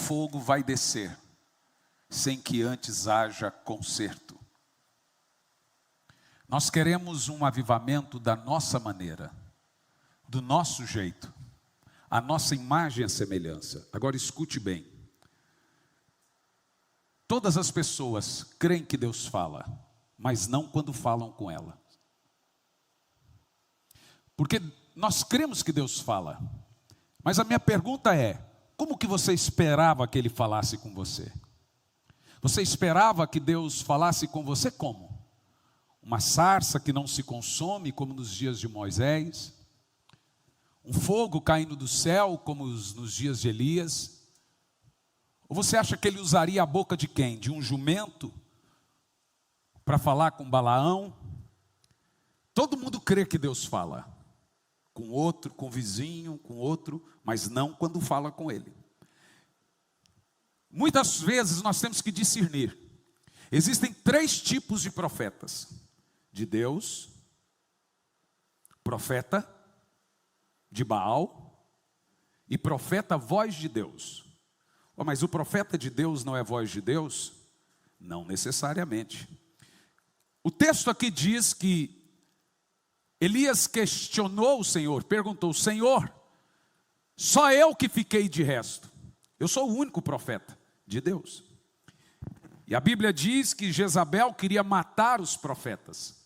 fogo vai descer, sem que antes haja conserto. Nós queremos um avivamento da nossa maneira, do nosso jeito, a nossa imagem e semelhança. Agora escute bem. Todas as pessoas creem que Deus fala, mas não quando falam com ela. Porque nós cremos que Deus fala, mas a minha pergunta é: como que você esperava que Ele falasse com você? Você esperava que Deus falasse com você como? Uma sarça que não se consome, como nos dias de Moisés? Um fogo caindo do céu, como nos dias de Elias? Ou você acha que Ele usaria a boca de quem? De um jumento? Para falar com Balaão? Todo mundo crê que Deus fala. Com outro, com o vizinho, com outro, mas não quando fala com Ele. Muitas vezes nós temos que discernir. Existem 3 tipos de profetas: de Deus, profeta de Baal e profeta voz de Deus. Oh, mas o profeta de Deus não é voz de Deus? Não necessariamente. O texto aqui diz que Elias questionou o Senhor, perguntou: Senhor, só eu que fiquei de resto? Eu sou o único profeta de Deus. E a Bíblia diz que Jezabel queria matar os profetas.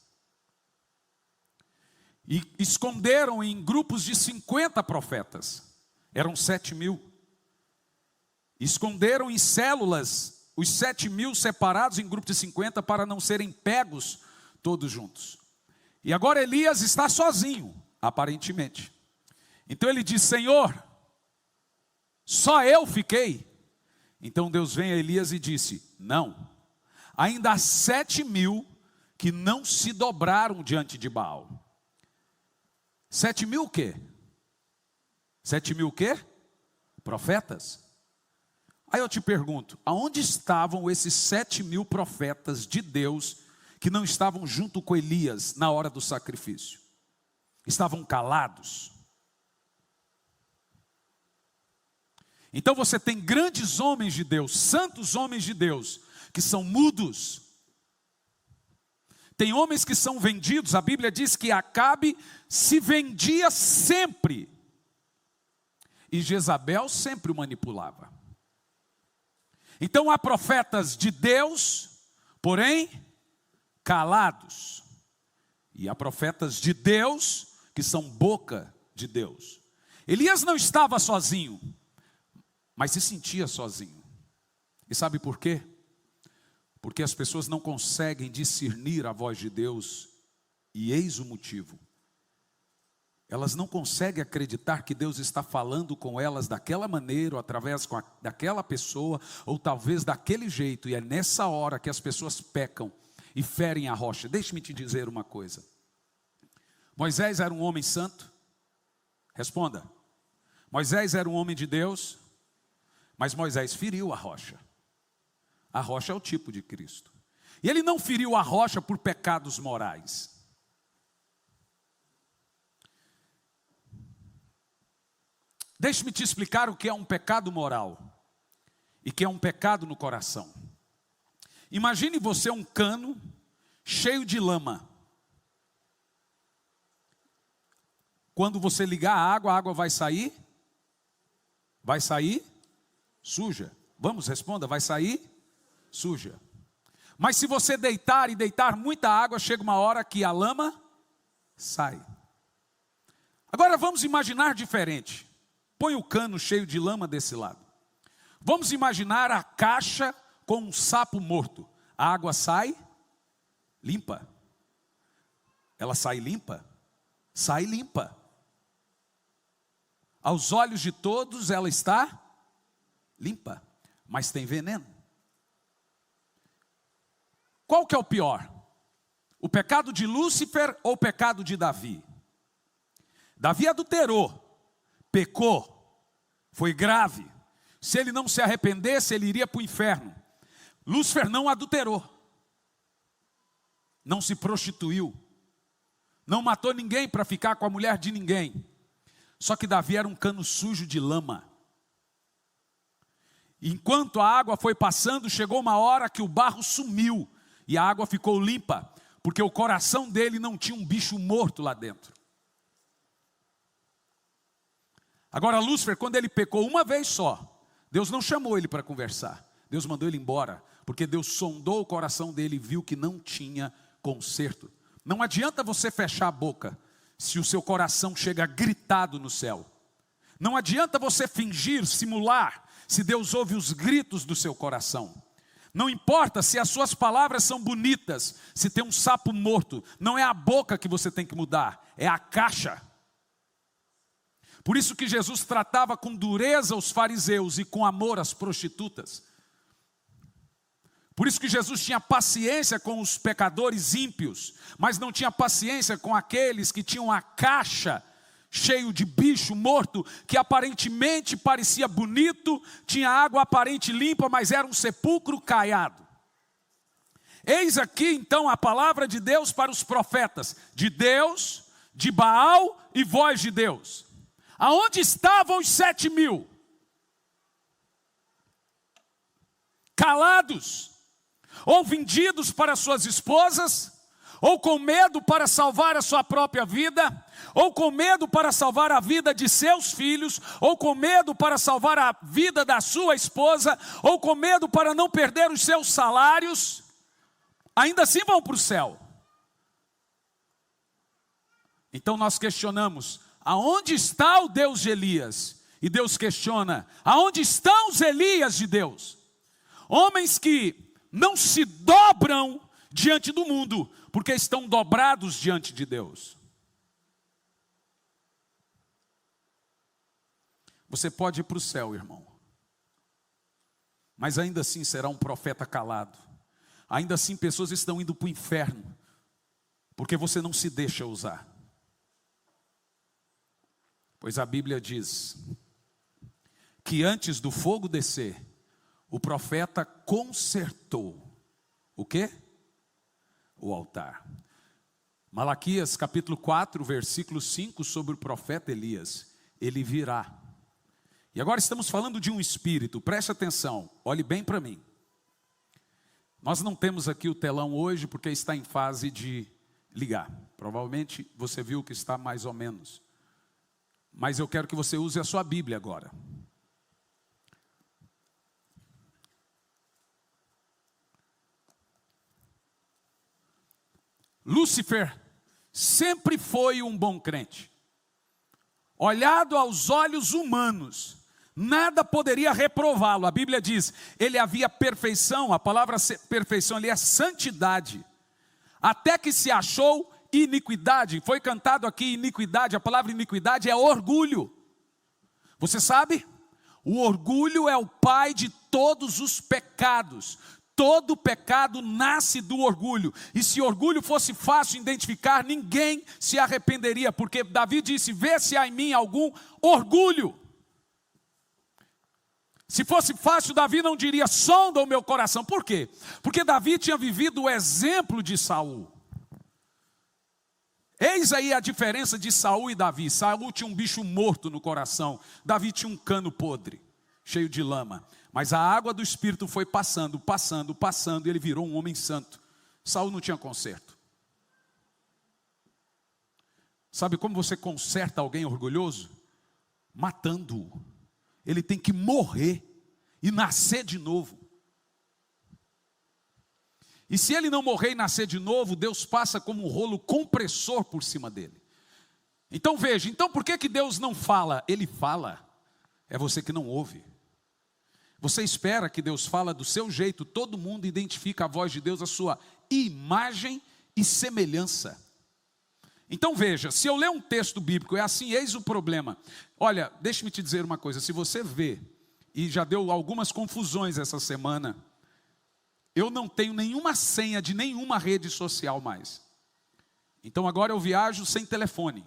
E esconderam em grupos de 50 profetas. Eram 7.000. Esconderam em células os 7.000 separados em grupos de 50 para não serem pegos todos juntos. E agora Elias está sozinho, aparentemente. Então ele diz: Senhor, só eu fiquei? Então Deus vem a Elias e disse: não, ainda há 7.000 que não se dobraram diante de Baal. 7.000 o quê? 7.000 o quê? Profetas. Aí eu te pergunto, aonde estavam esses 7.000 profetas de Deus que não estavam junto com Elias na hora do sacrifício? Estavam calados. Então você tem grandes homens de Deus, santos homens de Deus, que são mudos. Tem homens que são vendidos. A Bíblia diz que Acabe se vendia sempre, e Jezabel sempre o manipulava. Então há profetas de Deus, porém calados, e há profetas de Deus que são boca de Deus. Elias não estava sozinho, mas se sentia sozinho. E sabe por quê? Porque as pessoas não conseguem discernir a voz de Deus, e eis o motivo. Elas não conseguem acreditar que Deus está falando com elas daquela maneira, ou através daquela pessoa, ou talvez daquele jeito. E é nessa hora que as pessoas pecam e ferem a rocha. Deixe-me te dizer uma coisa. Moisés era um homem santo? Responda. Moisés era um homem de Deus? Mas Moisés feriu a rocha. A rocha é o tipo de Cristo. E ele não feriu a rocha por pecados morais. Deixe-me te explicar o que é um pecado moral e que é um pecado no coração. Imagine você um cano cheio de lama. Quando você ligar a água vai sair? Vai sair suja. Vamos, responda, vai sair suja. Mas se você deitar e deitar muita água, chega uma hora que a lama sai. Agora vamos imaginar diferente. Põe o cano cheio de lama desse lado. Vamos imaginar a caixa com um sapo morto. A água sai limpa. Ela sai limpa? Sai limpa. Aos olhos de todos ela está limpa, mas tem veneno. Qual que é o pior? O pecado de Lúcifer ou o pecado de Davi? Davi adulterou. Pecou, foi grave. Se ele não se arrependesse, ele iria para o inferno. Lúcifer não adulterou, não se prostituiu, não matou ninguém para ficar com a mulher de ninguém. Só que Davi era um cano sujo de lama. Enquanto a água foi passando, chegou uma hora que o barro sumiu e a água ficou limpa, porque o coração dele não tinha um bicho morto lá dentro. Agora Lúcifer, quando ele pecou uma vez só, Deus não chamou ele para conversar. Deus mandou ele embora, porque Deus sondou o coração dele e viu que não tinha conserto. Não adianta você fechar a boca se o seu coração chega gritado no céu. Não adianta você fingir, simular, se Deus ouve os gritos do seu coração. Não importa se as suas palavras são bonitas, se tem um sapo morto, não é a boca que você tem que mudar, é a caixa. Por isso que Jesus tratava com dureza os fariseus e com amor as prostitutas. Por isso que Jesus tinha paciência com os pecadores ímpios, mas não tinha paciência com aqueles que tinham a caixa cheio de bicho morto, que aparentemente parecia bonito, tinha água aparente limpa, mas era um sepulcro caiado. Eis aqui então a palavra de Deus para os profetas, de Deus, de Baal e voz de Deus. Aonde estavam os 7.000? Calados, ou vendidos para suas esposas, ou com medo para salvar a sua própria vida, ou com medo para salvar a vida de seus filhos, ou com medo para salvar a vida da sua esposa, ou com medo para não perder os seus salários, ainda assim vão para o céu. Então nós questionamos, aonde está o Deus de Elias? E Deus questiona, aonde estão os Elias de Deus? Homens que não se dobram diante do mundo, porque estão dobrados diante de Deus. Você pode ir para o céu, irmão, mas ainda assim será um profeta calado. Ainda assim pessoas estão indo para o inferno, porque você não se deixa usar. Pois a Bíblia diz que antes do fogo descer, o profeta consertou o quê? O altar. Malaquias capítulo 4, versículo 5, sobre o profeta Elias. Ele virá. E agora estamos falando de um espírito, preste atenção, olhe bem para mim. Nós não temos aqui o telão hoje porque está em fase de ligar. Provavelmente você viu que está mais ou menos. Mas eu quero que você use a sua Bíblia agora. Lúcifer sempre foi um bom crente. Olhado aos olhos humanos, nada poderia reprová-lo. A Bíblia diz, ele havia perfeição, a palavra perfeição ali é santidade. Até que se achou iniquidade. Foi cantado aqui iniquidade, a palavra iniquidade é orgulho. Você sabe? O orgulho é o pai de todos os pecados. Todo pecado nasce do orgulho. E se orgulho fosse fácil identificar, ninguém se arrependeria. Porque Davi disse, vê se há em mim algum orgulho. Se fosse fácil, Davi não diria, sonda o meu coração. Por quê? Porque Davi tinha vivido o exemplo de Saul. Eis aí a diferença de Saul e Davi. Saul tinha um bicho morto no coração. Davi tinha um cano podre, cheio de lama. Mas a água do Espírito foi passando, e ele virou um homem santo. Saul não tinha conserto. Sabe como você conserta alguém orgulhoso? Matando-o. Ele tem que morrer e nascer de novo. E se ele não morrer e nascer de novo, Deus passa como um rolo compressor por cima dele. Então veja, então por que Deus não fala? Ele fala, é você que não ouve. Você espera que Deus fala do seu jeito, todo mundo identifica a voz de Deus, a sua imagem e semelhança. Então veja, se eu ler um texto bíblico, é assim, eis o problema. Olha, deixe-me te dizer uma coisa, se você vê, e já deu algumas confusões essa semana, eu não tenho nenhuma senha de nenhuma rede social mais. Então agora eu viajo sem telefone.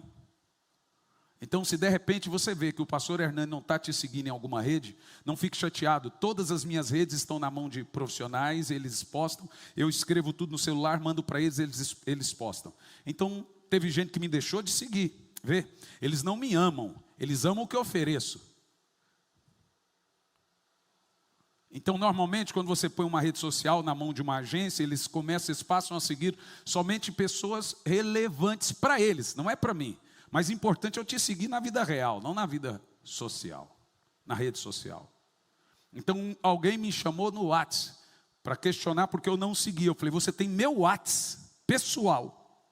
Então se de repente você vê que o pastor Hernani não está te seguindo em alguma rede, não fique chateado. Todas as minhas redes estão na mão de profissionais, eles postam. Eu escrevo tudo no celular, mando para eles, eles postam. Então teve gente que me deixou de seguir. Vê, eles não me amam, eles amam o que eu ofereço. Então, normalmente, quando você põe uma rede social na mão de uma agência, eles passam a seguir somente pessoas relevantes para eles, não é para mim. Mas importante é eu te seguir na vida real, não na vida social, na rede social. Então, alguém me chamou no WhatsApp para questionar porque eu não segui. Eu falei, você tem meu WhatsApp pessoal.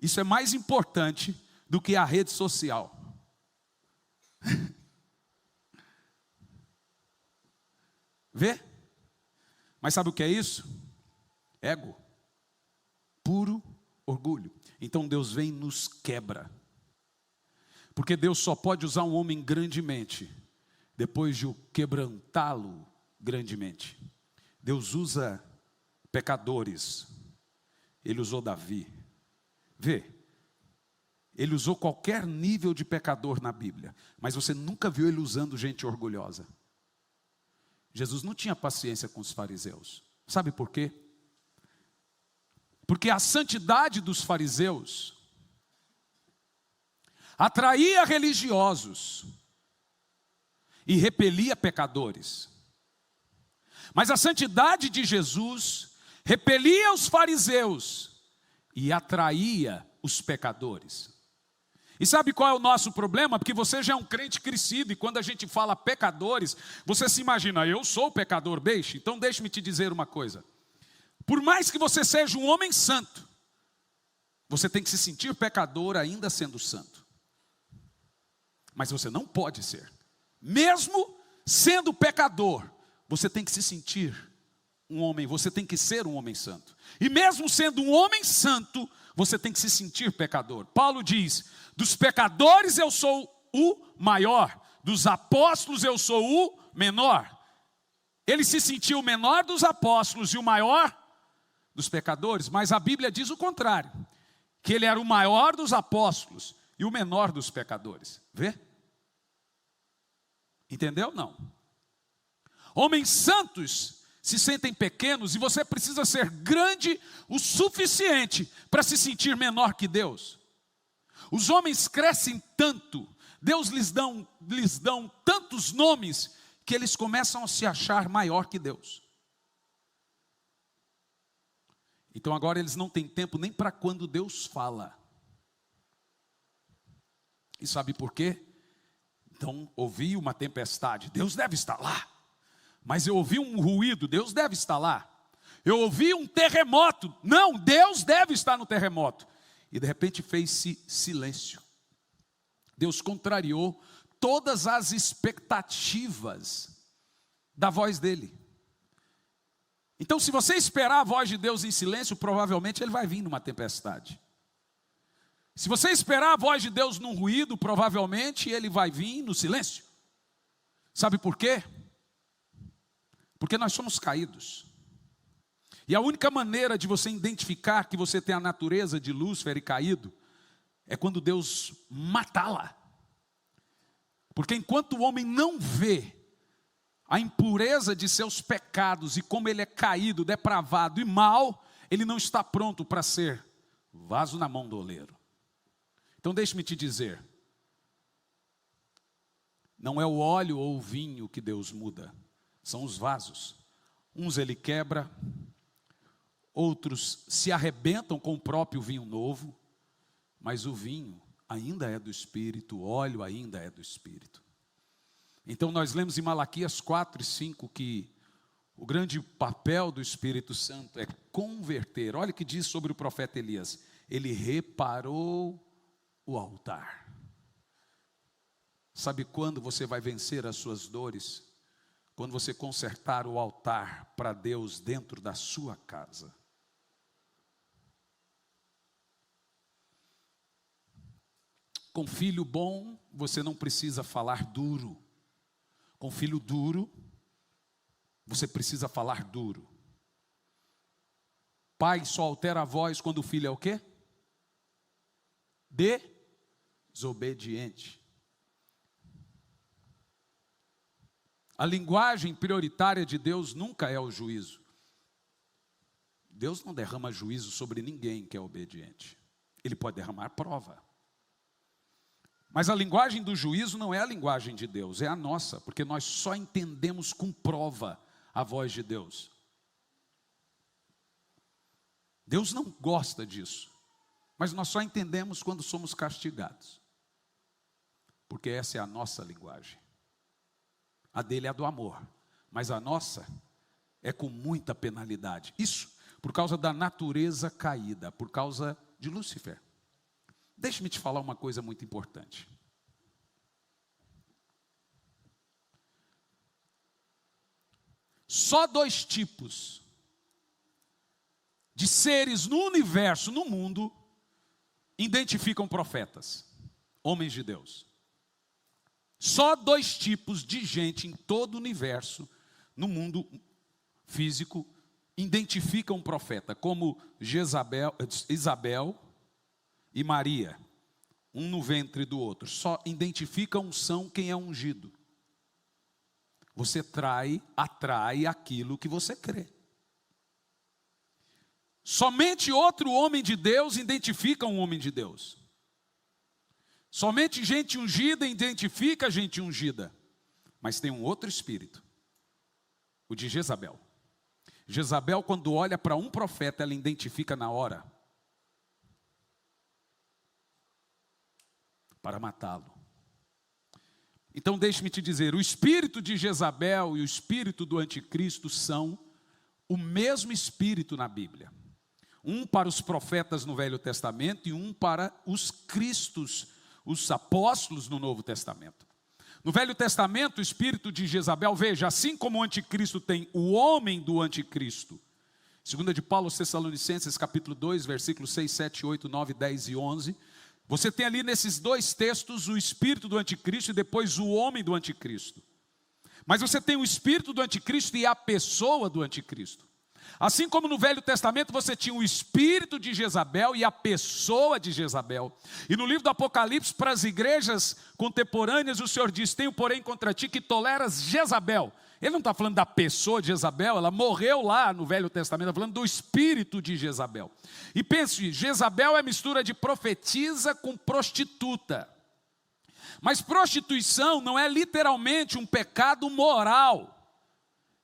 Isso é mais importante do que a rede social. Vê? Mas sabe o que é isso? Ego. Puro orgulho. Então Deus vem e nos quebra. Porque Deus só pode usar um homem grandemente depois de o quebrantá-lo grandemente. Deus usa pecadores. Ele usou Davi. Vê? Ele usou qualquer nível de pecador na Bíblia. Mas você nunca viu ele usando gente orgulhosa. Jesus não tinha paciência com os fariseus. Sabe por quê? Porque a santidade dos fariseus atraía religiosos e repelia pecadores. Mas a santidade de Jesus repelia os fariseus e atraía os pecadores. E sabe qual é o nosso problema? Porque você já é um crente crescido e quando a gente fala pecadores, você se imagina, eu sou pecador, beijo. Então deixe-me te dizer uma coisa. Por mais que você seja um homem santo, você tem que se sentir pecador ainda sendo santo. Mas você não pode ser. Mesmo sendo pecador, você tem que se sentir um homem, você tem que ser um homem santo. E mesmo sendo um homem santo, você tem que se sentir pecador. Paulo diz, dos pecadores eu sou o maior, dos apóstolos eu sou o menor. Ele se sentiu o menor dos apóstolos e o maior dos pecadores, mas a Bíblia diz o contrário, que ele era o maior dos apóstolos e o menor dos pecadores. Vê? Entendeu? Não. Homens santos se sentem pequenos e você precisa ser grande o suficiente para se sentir menor que Deus. Os homens crescem tanto, Deus lhes dão tantos nomes que eles começam a se achar maior que Deus. Então agora eles não têm tempo nem para quando Deus fala. E sabe por quê? Então ouvi uma tempestade, Deus deve estar lá. Mas eu ouvi um ruído, Deus deve estar lá. Eu ouvi um terremoto, não, Deus deve estar no terremoto. E de repente fez-se silêncio. Deus contrariou todas as expectativas da voz dele. Então se você esperar a voz de Deus em silêncio, provavelmente ele vai vir numa tempestade. Se você esperar a voz de Deus num ruído, provavelmente ele vai vir no silêncio. Sabe por quê? Porque nós somos caídos. E a única maneira de você identificar que você tem a natureza de Lúcifer e caído é quando Deus matá-la. Porque enquanto o homem não vê a impureza de seus pecados e como ele é caído, depravado e mau, ele não está pronto para ser vaso na mão do oleiro. Então deixe-me te dizer, não é o óleo ou o vinho que Deus muda, são os vasos. Uns ele quebra, outros se arrebentam com o próprio vinho novo, mas o vinho ainda é do Espírito, o óleo ainda é do Espírito. Então nós lemos em Malaquias 4 e 5 que o grande papel do Espírito Santo é converter. Olha o que diz sobre o profeta Elias, ele reparou o altar. Sabe quando você vai vencer as suas dores? Quando você consertar o altar para Deus dentro da sua casa. Com filho bom, você não precisa falar duro. Com filho duro, você precisa falar duro. Pai só altera a voz quando o filho é o quê? Desobediente. A linguagem prioritária de Deus nunca é o juízo. Deus não derrama juízo sobre ninguém que é obediente. Ele pode derramar prova. Mas a linguagem do juízo não é a linguagem de Deus, é a nossa, porque nós só entendemos com prova a voz de Deus. Deus não gosta disso, mas nós só entendemos quando somos castigados, porque essa é a nossa linguagem. A dele é a do amor, mas a nossa é com muita penalidade. Isso por causa da natureza caída, por causa de Lúcifer. Deixe-me te falar uma coisa muito importante. Só 2 tipos de seres no universo, no mundo, identificam profetas, homens de Deus. Só 2 tipos de gente em todo o universo, no mundo físico, identificam um profeta, como Isabel e Maria, um no ventre do outro. Só identifica a unção quem é ungido. Você atrai aquilo que você crê. Somente outro homem de Deus identifica um homem de Deus. Somente gente ungida identifica gente ungida. Mas tem um outro espírito, o de Jezabel. Jezabel, quando olha para um profeta, ela identifica na hora para matá-lo. Então deixe-me te dizer, o espírito de Jezabel e o espírito do anticristo são o mesmo espírito na Bíblia. Um para os profetas no Velho Testamento e um para os cristos, os apóstolos no Novo Testamento. No Velho Testamento, o espírito de Jezabel, veja, assim como o anticristo tem o homem do anticristo. 2 de Paulo aos Tessalonicenses, capítulo 2, versículos 6, 7, 8, 9, 10 e 11. Você tem ali nesses 2 textos o espírito do anticristo e depois o homem do anticristo. Mas você tem o espírito do anticristo e a pessoa do anticristo. Assim como no Velho Testamento você tinha o espírito de Jezabel e a pessoa de Jezabel. E no livro do Apocalipse, para as igrejas contemporâneas, o Senhor diz: tenho porém contra ti que toleras Jezabel. Ele não está falando da pessoa de Jezabel, ela morreu lá no Velho Testamento, está falando do espírito de Jezabel. E pense, Jezabel é mistura de profetisa com prostituta. Mas prostituição não é literalmente um pecado moral,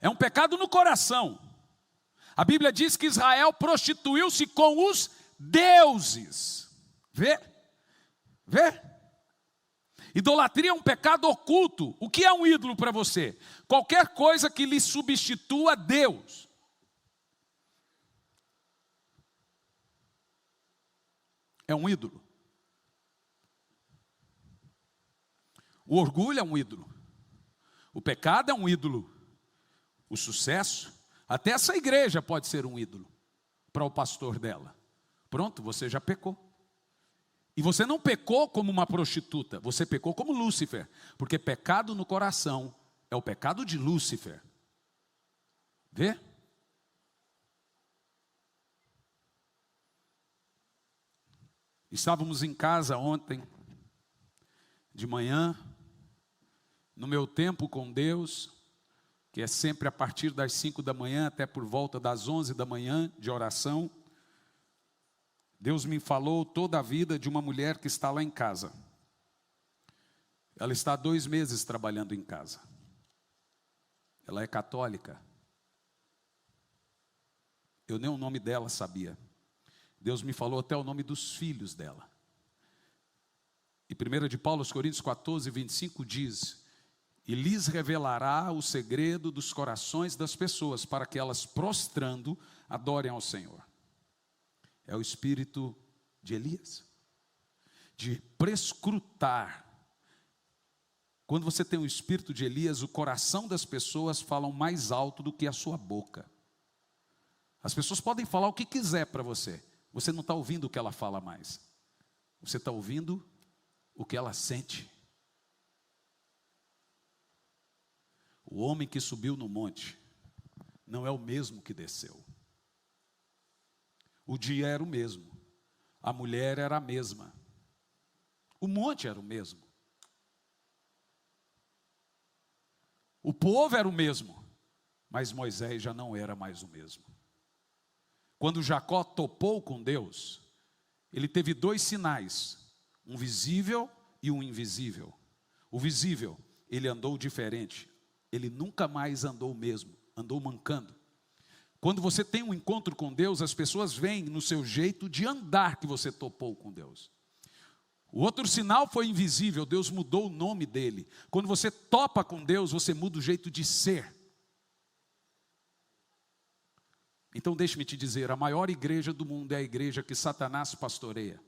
é um pecado no coração. A Bíblia diz que Israel prostituiu-se com os deuses. Vê? Idolatria é um pecado oculto. O que é um ídolo para você? Qualquer coisa que lhe substitua a Deus. É um ídolo. O orgulho é um ídolo. O pecado é um ídolo. O sucesso, até essa igreja pode ser um ídolo para o pastor dela. Pronto, você já pecou. E você não pecou como uma prostituta, você pecou como Lúcifer. Porque pecado no coração é o pecado de Lúcifer. Vê? Estávamos em casa ontem, de manhã, no meu tempo com Deus, que é sempre a partir das 5 da manhã até por volta das 11 da manhã de oração. Deus me falou toda a vida de uma mulher que está lá em casa. Ela está há 2 meses trabalhando em casa. Ela é católica. Eu nem o nome dela sabia. Deus me falou até o nome dos filhos dela. E 1 de Paulo aos Coríntios 14, 25 diz: e lhes revelará o segredo dos corações das pessoas, para que elas, prostrando, adorem ao Senhor. É o espírito de Elias, de prescrutar. Quando você tem o espírito de Elias, o coração das pessoas falam mais alto do que a sua boca. As pessoas podem falar o que quiser para você, você não está ouvindo o que ela fala mais, você está ouvindo o que ela sente. O homem que subiu no monte não é o mesmo que desceu. O dia era o mesmo, a mulher era a mesma, o monte era o mesmo, o povo era o mesmo, mas Moisés já não era mais o mesmo. Quando Jacó topou com Deus, ele teve 2 sinais, um visível e o invisível. O visível, ele andou diferente. Ele nunca mais andou o mesmo, andou mancando. Quando você tem um encontro com Deus, as pessoas veem no seu jeito de andar que você topou com Deus. O outro sinal foi invisível, Deus mudou o nome dele. Quando você topa com Deus, você muda o jeito de ser. Então deixe-me te dizer, a maior igreja do mundo é a igreja que Satanás pastoreia.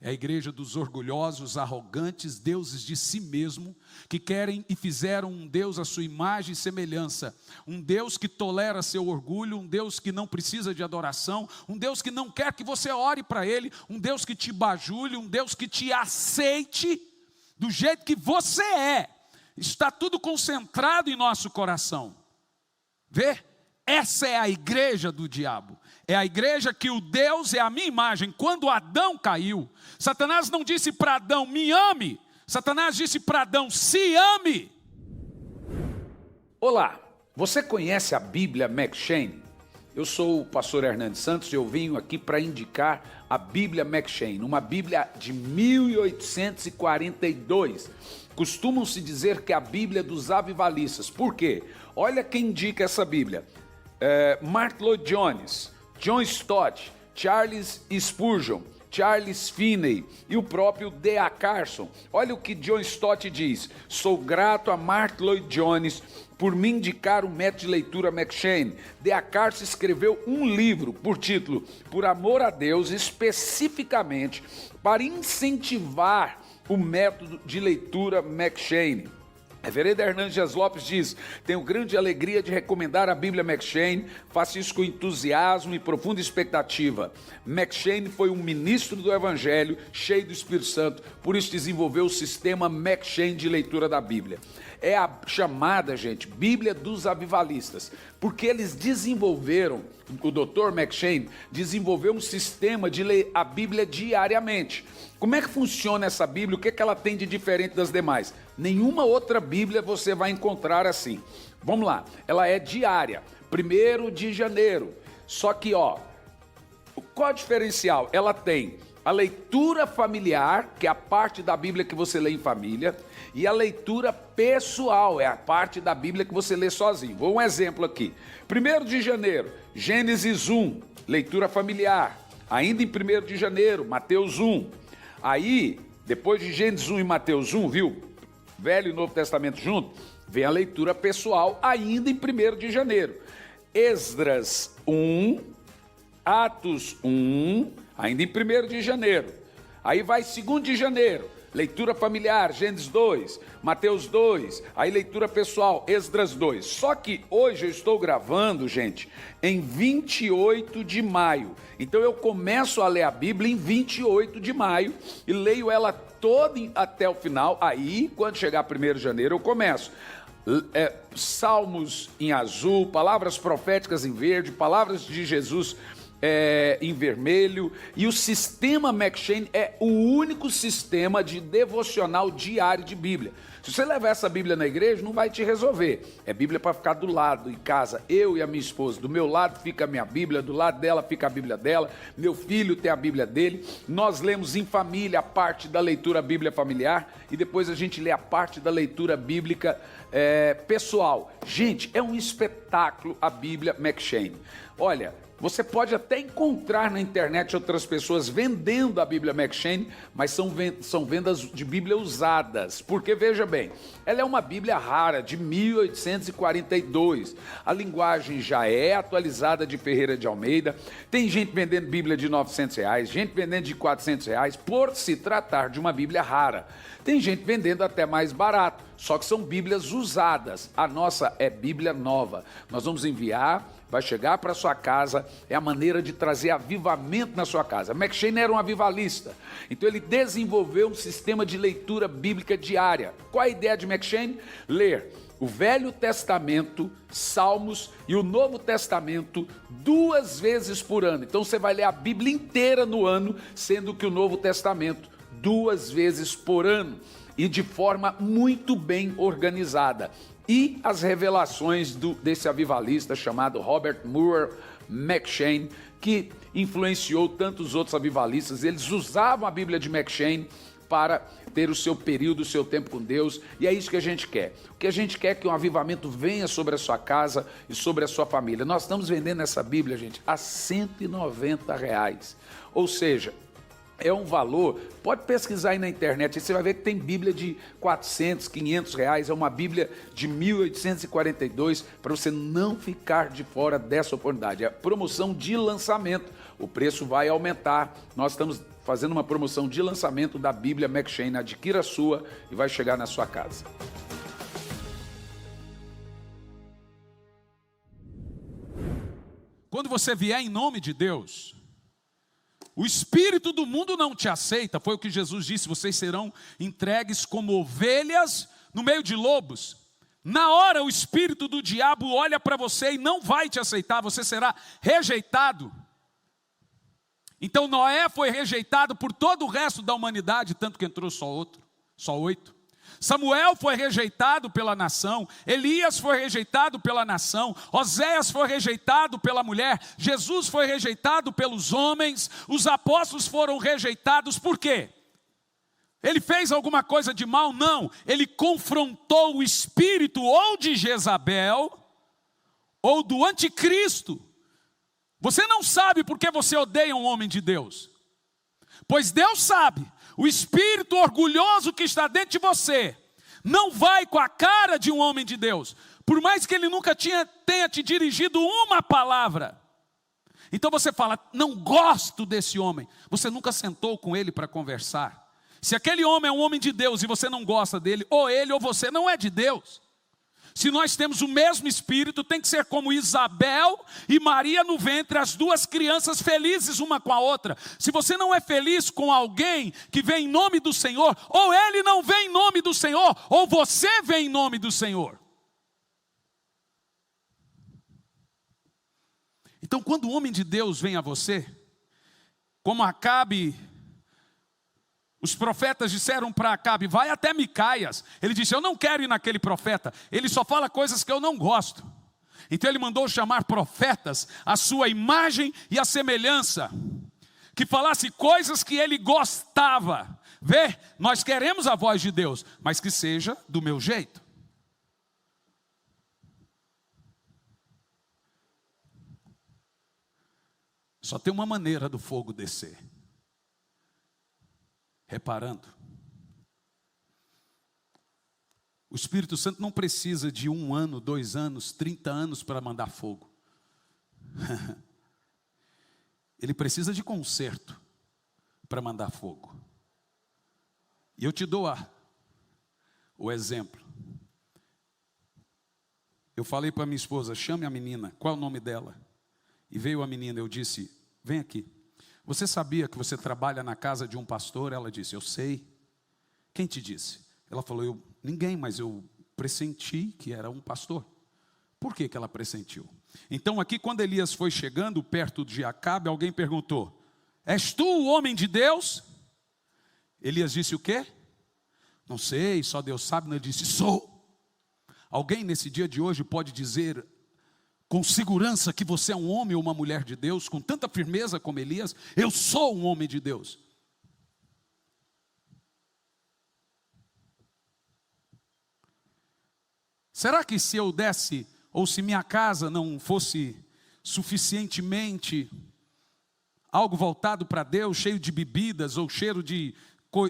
É a igreja dos orgulhosos, arrogantes, deuses de si mesmo, que querem e fizeram um Deus à sua imagem e semelhança. Um Deus que tolera seu orgulho, um Deus que não precisa de adoração, um Deus que não quer que você ore para Ele, um Deus que te bajule, um Deus que te aceite do jeito que você é. Está tudo concentrado em nosso coração. Vê? Essa é a igreja do diabo. É a igreja que o Deus é a minha imagem. Quando Adão caiu, Satanás não disse para Adão, me ame. Satanás disse para Adão, se ame. Olá, você conhece a Bíblia M'Cheyne? Eu sou o pastor Hernandes Santos e eu venho aqui para indicar a Bíblia M'Cheyne, uma Bíblia de 1842. Costumam-se dizer que é a Bíblia dos avivalistas. Por quê? Olha quem indica essa Bíblia. Martyn Lloyd-Jones, John Stott, Charles Spurgeon, Charles Finney e o próprio D.A. Carson. Olha o que John Stott diz: sou grato a Martyn Lloyd-Jones por me indicar o método de leitura M'Cheyne. D.A. Carson escreveu um livro por título Por Amor a Deus, especificamente para incentivar o método de leitura M'Cheyne. Reverendo Hernandes Dias Lopes diz, tenho grande alegria de recomendar a Bíblia M'Cheyne, faço isso com entusiasmo e profunda expectativa. M'Cheyne foi um ministro do Evangelho, cheio do Espírito Santo, por isso desenvolveu o sistema M'Cheyne de leitura da Bíblia. É a chamada, gente, Bíblia dos avivalistas, porque eles desenvolveram, o Dr. M'Cheyne desenvolveu um sistema de ler a Bíblia diariamente. Como é que funciona essa Bíblia? O que ela tem de diferente das demais? Nenhuma outra Bíblia você vai encontrar assim. Vamos lá, ela é diária, 1º de janeiro. Só que, qual é o diferencial? Ela tem a leitura familiar, que é a parte da Bíblia que você lê em família, e a leitura pessoal, é a parte da Bíblia que você lê sozinho. Vou um exemplo aqui. 1º de janeiro, Gênesis 1, leitura familiar. Ainda em 1º de janeiro, Mateus 1. Aí, depois de Gênesis 1 e Mateus 1, viu? Velho e Novo Testamento junto, vem a leitura pessoal, ainda em 1º de janeiro. Esdras 1, Atos 1, ainda em 1º de janeiro. Aí vai 2º de janeiro, leitura familiar, Gênesis 2, Mateus 2, aí leitura pessoal, Esdras 2. Só que hoje eu estou gravando, gente, em 28 de maio. Então eu começo a ler a Bíblia em 28 de maio e leio ela toda até o final. Aí, quando chegar 1º de janeiro, eu começo. Salmos em azul, palavras proféticas em verde, palavras de Jesus em vermelho, e o sistema M'Cheyne é o único sistema de devocional diário de Bíblia. Se você levar essa Bíblia na igreja, não vai te resolver. É Bíblia para ficar do lado, em casa, eu e a minha esposa. Do meu lado fica a minha Bíblia, do lado dela fica a Bíblia dela, meu filho tem a Bíblia dele. Nós lemos em família a parte da leitura Bíblia familiar e depois a gente lê a parte da leitura bíblica pessoal. Gente, é um espetáculo a Bíblia M'Cheyne. Olha, você pode até encontrar na internet outras pessoas vendendo a Bíblia M'Cheyne, mas são vendas de Bíblia usadas, porque veja bem, ela é uma Bíblia rara, de 1842, a linguagem já é atualizada de Ferreira de Almeida, tem gente vendendo Bíblia de R$900, gente vendendo de R$400, por se tratar de uma Bíblia rara. Tem gente vendendo até mais barato, só que são Bíblias usadas, a nossa é Bíblia nova. Nós vamos enviar, vai chegar para sua casa, é a maneira de trazer avivamento na sua casa. M'Cheyne era um avivalista, então ele desenvolveu um sistema de leitura bíblica diária. Qual a ideia de M'Cheyne? Ler o Velho Testamento, Salmos e o Novo Testamento 2 vezes por ano. Então você vai ler a Bíblia inteira no ano, sendo que o Novo Testamento 2 vezes por ano e de forma muito bem organizada. E as revelações desse avivalista chamado Robert Murray M'Cheyne, que influenciou tantos outros avivalistas. Eles usavam a Bíblia de M'Cheyne para ter o seu período, o seu tempo com Deus, e é isso que a gente quer. O que a gente quer é que um avivamento venha sobre a sua casa e sobre a sua família. Nós estamos vendendo essa Bíblia, gente, a R$190. Ou seja, é um valor, pode pesquisar aí na internet, você vai ver que tem Bíblia de 400, 500 reais, é uma Bíblia de 1842, para você não ficar de fora dessa oportunidade. É promoção de lançamento, o preço vai aumentar, nós estamos fazendo uma promoção de lançamento da Bíblia M'Cheyne, adquira a sua e vai chegar na sua casa. Quando você vier em nome de Deus, o espírito do mundo não te aceita, foi o que Jesus disse, vocês serão entregues como ovelhas no meio de lobos. Na hora o espírito do diabo olha para você e não vai te aceitar, você será rejeitado. Então Noé foi rejeitado por todo o resto da humanidade, tanto que entrou só 8. Samuel foi rejeitado pela nação, Elias foi rejeitado pela nação, Oséias foi rejeitado pela mulher, Jesus foi rejeitado pelos homens, os apóstolos foram rejeitados, por quê? Ele fez alguma coisa de mal? Não, ele confrontou o espírito ou de Jezabel, ou do anticristo. Você não sabe porque você odeia um homem de Deus, pois Deus sabe. O espírito orgulhoso que está dentro de você não vai com a cara de um homem de Deus, por mais que ele nunca tenha te dirigido uma palavra. Então você fala, não gosto desse homem. Você nunca sentou com ele para conversar. Se aquele homem é um homem de Deus e você não gosta dele, ou ele ou você não é de Deus. Se nós temos o mesmo espírito, tem que ser como Isabel e Maria no ventre, as duas crianças felizes uma com a outra. Se você não é feliz com alguém que vem em nome do Senhor, ou ele não vem em nome do Senhor, ou você vem em nome do Senhor. Então quando o homem de Deus vem a você, como Acabe, os profetas disseram para Acabe, vai até Micaias. Ele disse, eu não quero ir naquele profeta, ele só fala coisas que eu não gosto. Então ele mandou chamar profetas, a sua imagem e a semelhança, que falasse coisas que ele gostava. Vê, nós queremos a voz de Deus, mas que seja do meu jeito. Só tem uma maneira do fogo descer. Reparando. O Espírito Santo não precisa de 1 ano, 2 anos, 30 anos para mandar fogo. Ele precisa de conserto para mandar fogo. E eu te dou o exemplo. Eu falei para minha esposa, chame a menina, qual é o nome dela? E veio a menina, eu disse, vem aqui. Você sabia que você trabalha na casa de um pastor? Ela disse, eu sei. Quem te disse? Ela falou, ninguém, mas eu pressenti que era um pastor. Por que ela pressentiu? Então aqui quando Elias foi chegando perto de Acabe, alguém perguntou, és tu o homem de Deus? Elias disse o quê? Não sei, só Deus sabe. Ele disse, sou. Alguém nesse dia de hoje pode dizer com segurança que você é um homem ou uma mulher de Deus, com tanta firmeza como Elias, eu sou um homem de Deus. Será que se eu desse, ou se minha casa não fosse suficientemente algo voltado para Deus, cheio de bebidas, ou cheiro de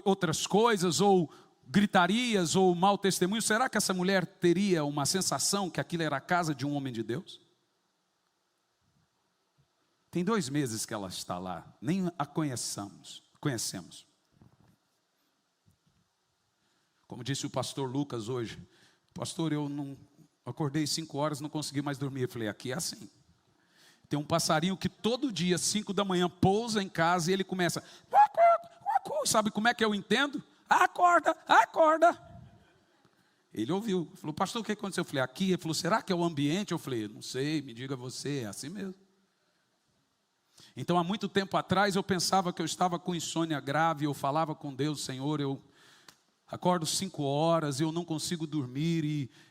outras coisas, ou gritarias, ou mau testemunho, será que essa mulher teria uma sensação que aquilo era a casa de um homem de Deus? Tem 2 meses que ela está lá, nem a conhecemos. Como disse o pastor Lucas hoje, pastor, eu não acordei 5 horas, não consegui mais dormir. Eu falei, aqui é assim. Tem um passarinho que todo dia, 5 da manhã, pousa em casa e ele começa, sabe como é que eu entendo? Acorda, acorda. Ele ouviu, falou, pastor, o que aconteceu? Eu falei, aqui. Ele falou, será que é o ambiente? Eu falei, não sei, me diga você, é assim mesmo. Então, há muito tempo atrás, eu pensava que eu estava com insônia grave, eu falava com Deus, Senhor, eu Acordo 5 horas, eu não consigo dormir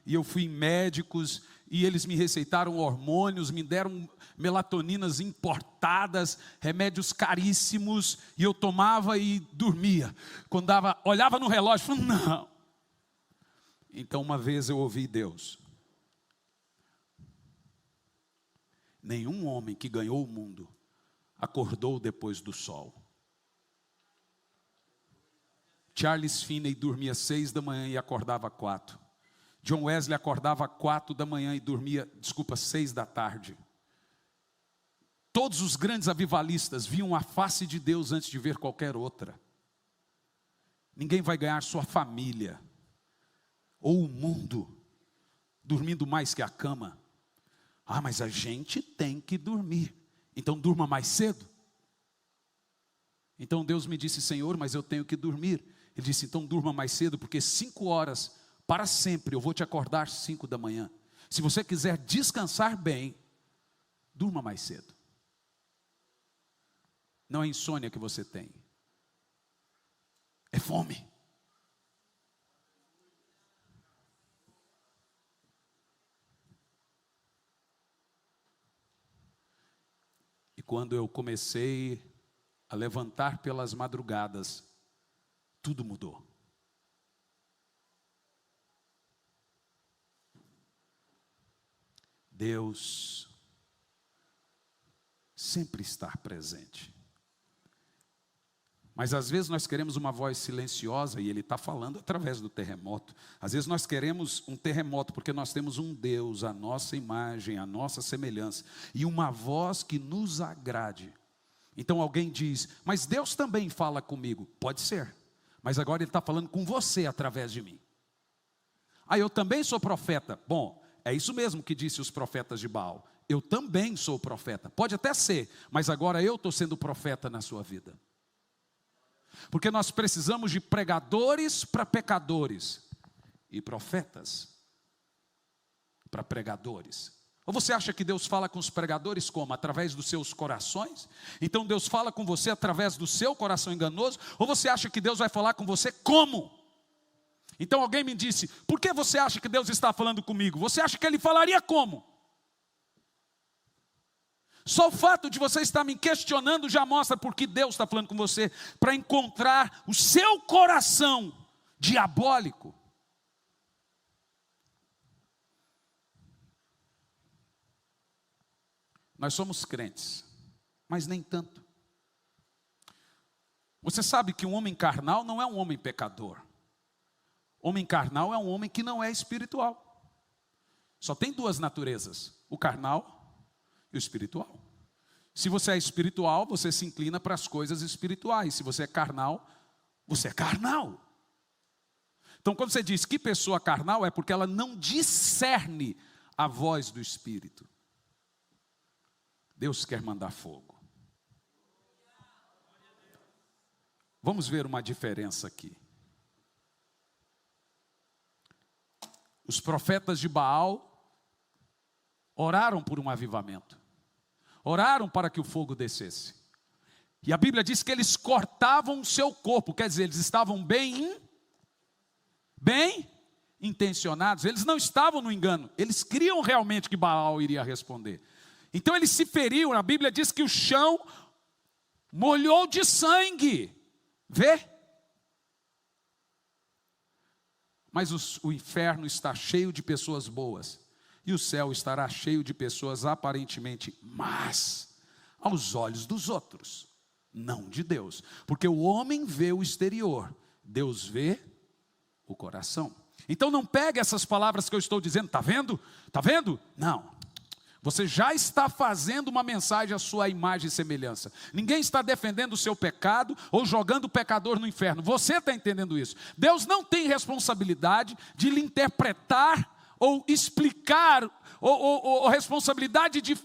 e eu fui em médicos e eles me receitaram hormônios, me deram melatoninas importadas, remédios caríssimos, e eu tomava e dormia. Quando olhava no relógio, falava, não. Então uma vez eu ouvi Deus. Nenhum homem que ganhou o mundo acordou depois do sol. Charles Finney dormia 6 da manhã e acordava 4. John Wesley acordava 4 da manhã e dormia, 6 da tarde. Todos os grandes avivalistas viam a face de Deus antes de ver qualquer outra. Ninguém vai ganhar sua família ou o mundo dormindo mais que a cama. Ah, mas a gente tem que dormir. Então durma mais cedo. Então Deus me disse, Senhor, mas eu tenho que dormir. Ele disse, então durma mais cedo, porque 5 horas, para sempre, eu vou te acordar 5 da manhã. Se você quiser descansar bem, durma mais cedo. Não é insônia que você tem. É fome. E quando eu comecei a levantar pelas madrugadas, tudo mudou. Deus sempre está presente. Mas às vezes nós queremos uma voz silenciosa e Ele está falando através do terremoto. Às vezes nós queremos um terremoto porque nós temos um Deus, a nossa imagem, a nossa semelhança, e uma voz que nos agrade. Então alguém diz, mas Deus também fala comigo. Pode ser. Mas agora Ele está falando com você através de mim. Ah, eu também sou profeta. Bom, é isso mesmo que disse os profetas de Baal. Eu também sou profeta. Pode até ser, mas agora eu estou sendo profeta na sua vida. Porque nós precisamos de pregadores para pecadores e profetas para pregadores. Ou você acha que Deus fala com os pregadores como? Através dos seus corações? Então Deus fala com você através do seu coração enganoso? Ou você acha que Deus vai falar com você como? Então alguém me disse, por que você acha que Deus está falando comigo? Você acha que Ele falaria como? Só o fato de você estar me questionando já mostra por que Deus está falando com você, para encontrar o seu coração diabólico. Nós somos crentes, mas nem tanto. Você sabe que um homem carnal não é um homem pecador. Homem carnal é um homem que não é espiritual. Só tem 2 naturezas, o carnal e o espiritual. Se você é espiritual, você se inclina para as coisas espirituais. Se você é carnal, você é carnal. Então quando você diz que pessoa carnal, é porque ela não discerne a voz do Espírito. Deus quer mandar fogo. Vamos ver uma diferença aqui. Os profetas de Baal oraram por um avivamento. Oraram para que o fogo descesse. E a Bíblia diz que eles cortavam o seu corpo. Quer dizer, eles estavam bem intencionados. Eles não estavam no engano. Eles criam realmente que Baal iria responder. Então eles se feriam. A Bíblia diz que o chão molhou de sangue. Vê? Mas o inferno está cheio de pessoas boas. E o céu estará cheio de pessoas aparentemente más, aos olhos dos outros, não de Deus. Porque o homem vê o exterior, Deus vê o coração. Então não pegue essas palavras que eu estou dizendo, está vendo? Está vendo? Não. Você já está fazendo uma mensagem à sua imagem e semelhança. Ninguém está defendendo o seu pecado ou jogando o pecador no inferno. Você está entendendo isso. Deus não tem responsabilidade de lhe interpretar ou explicar, ou responsabilidade de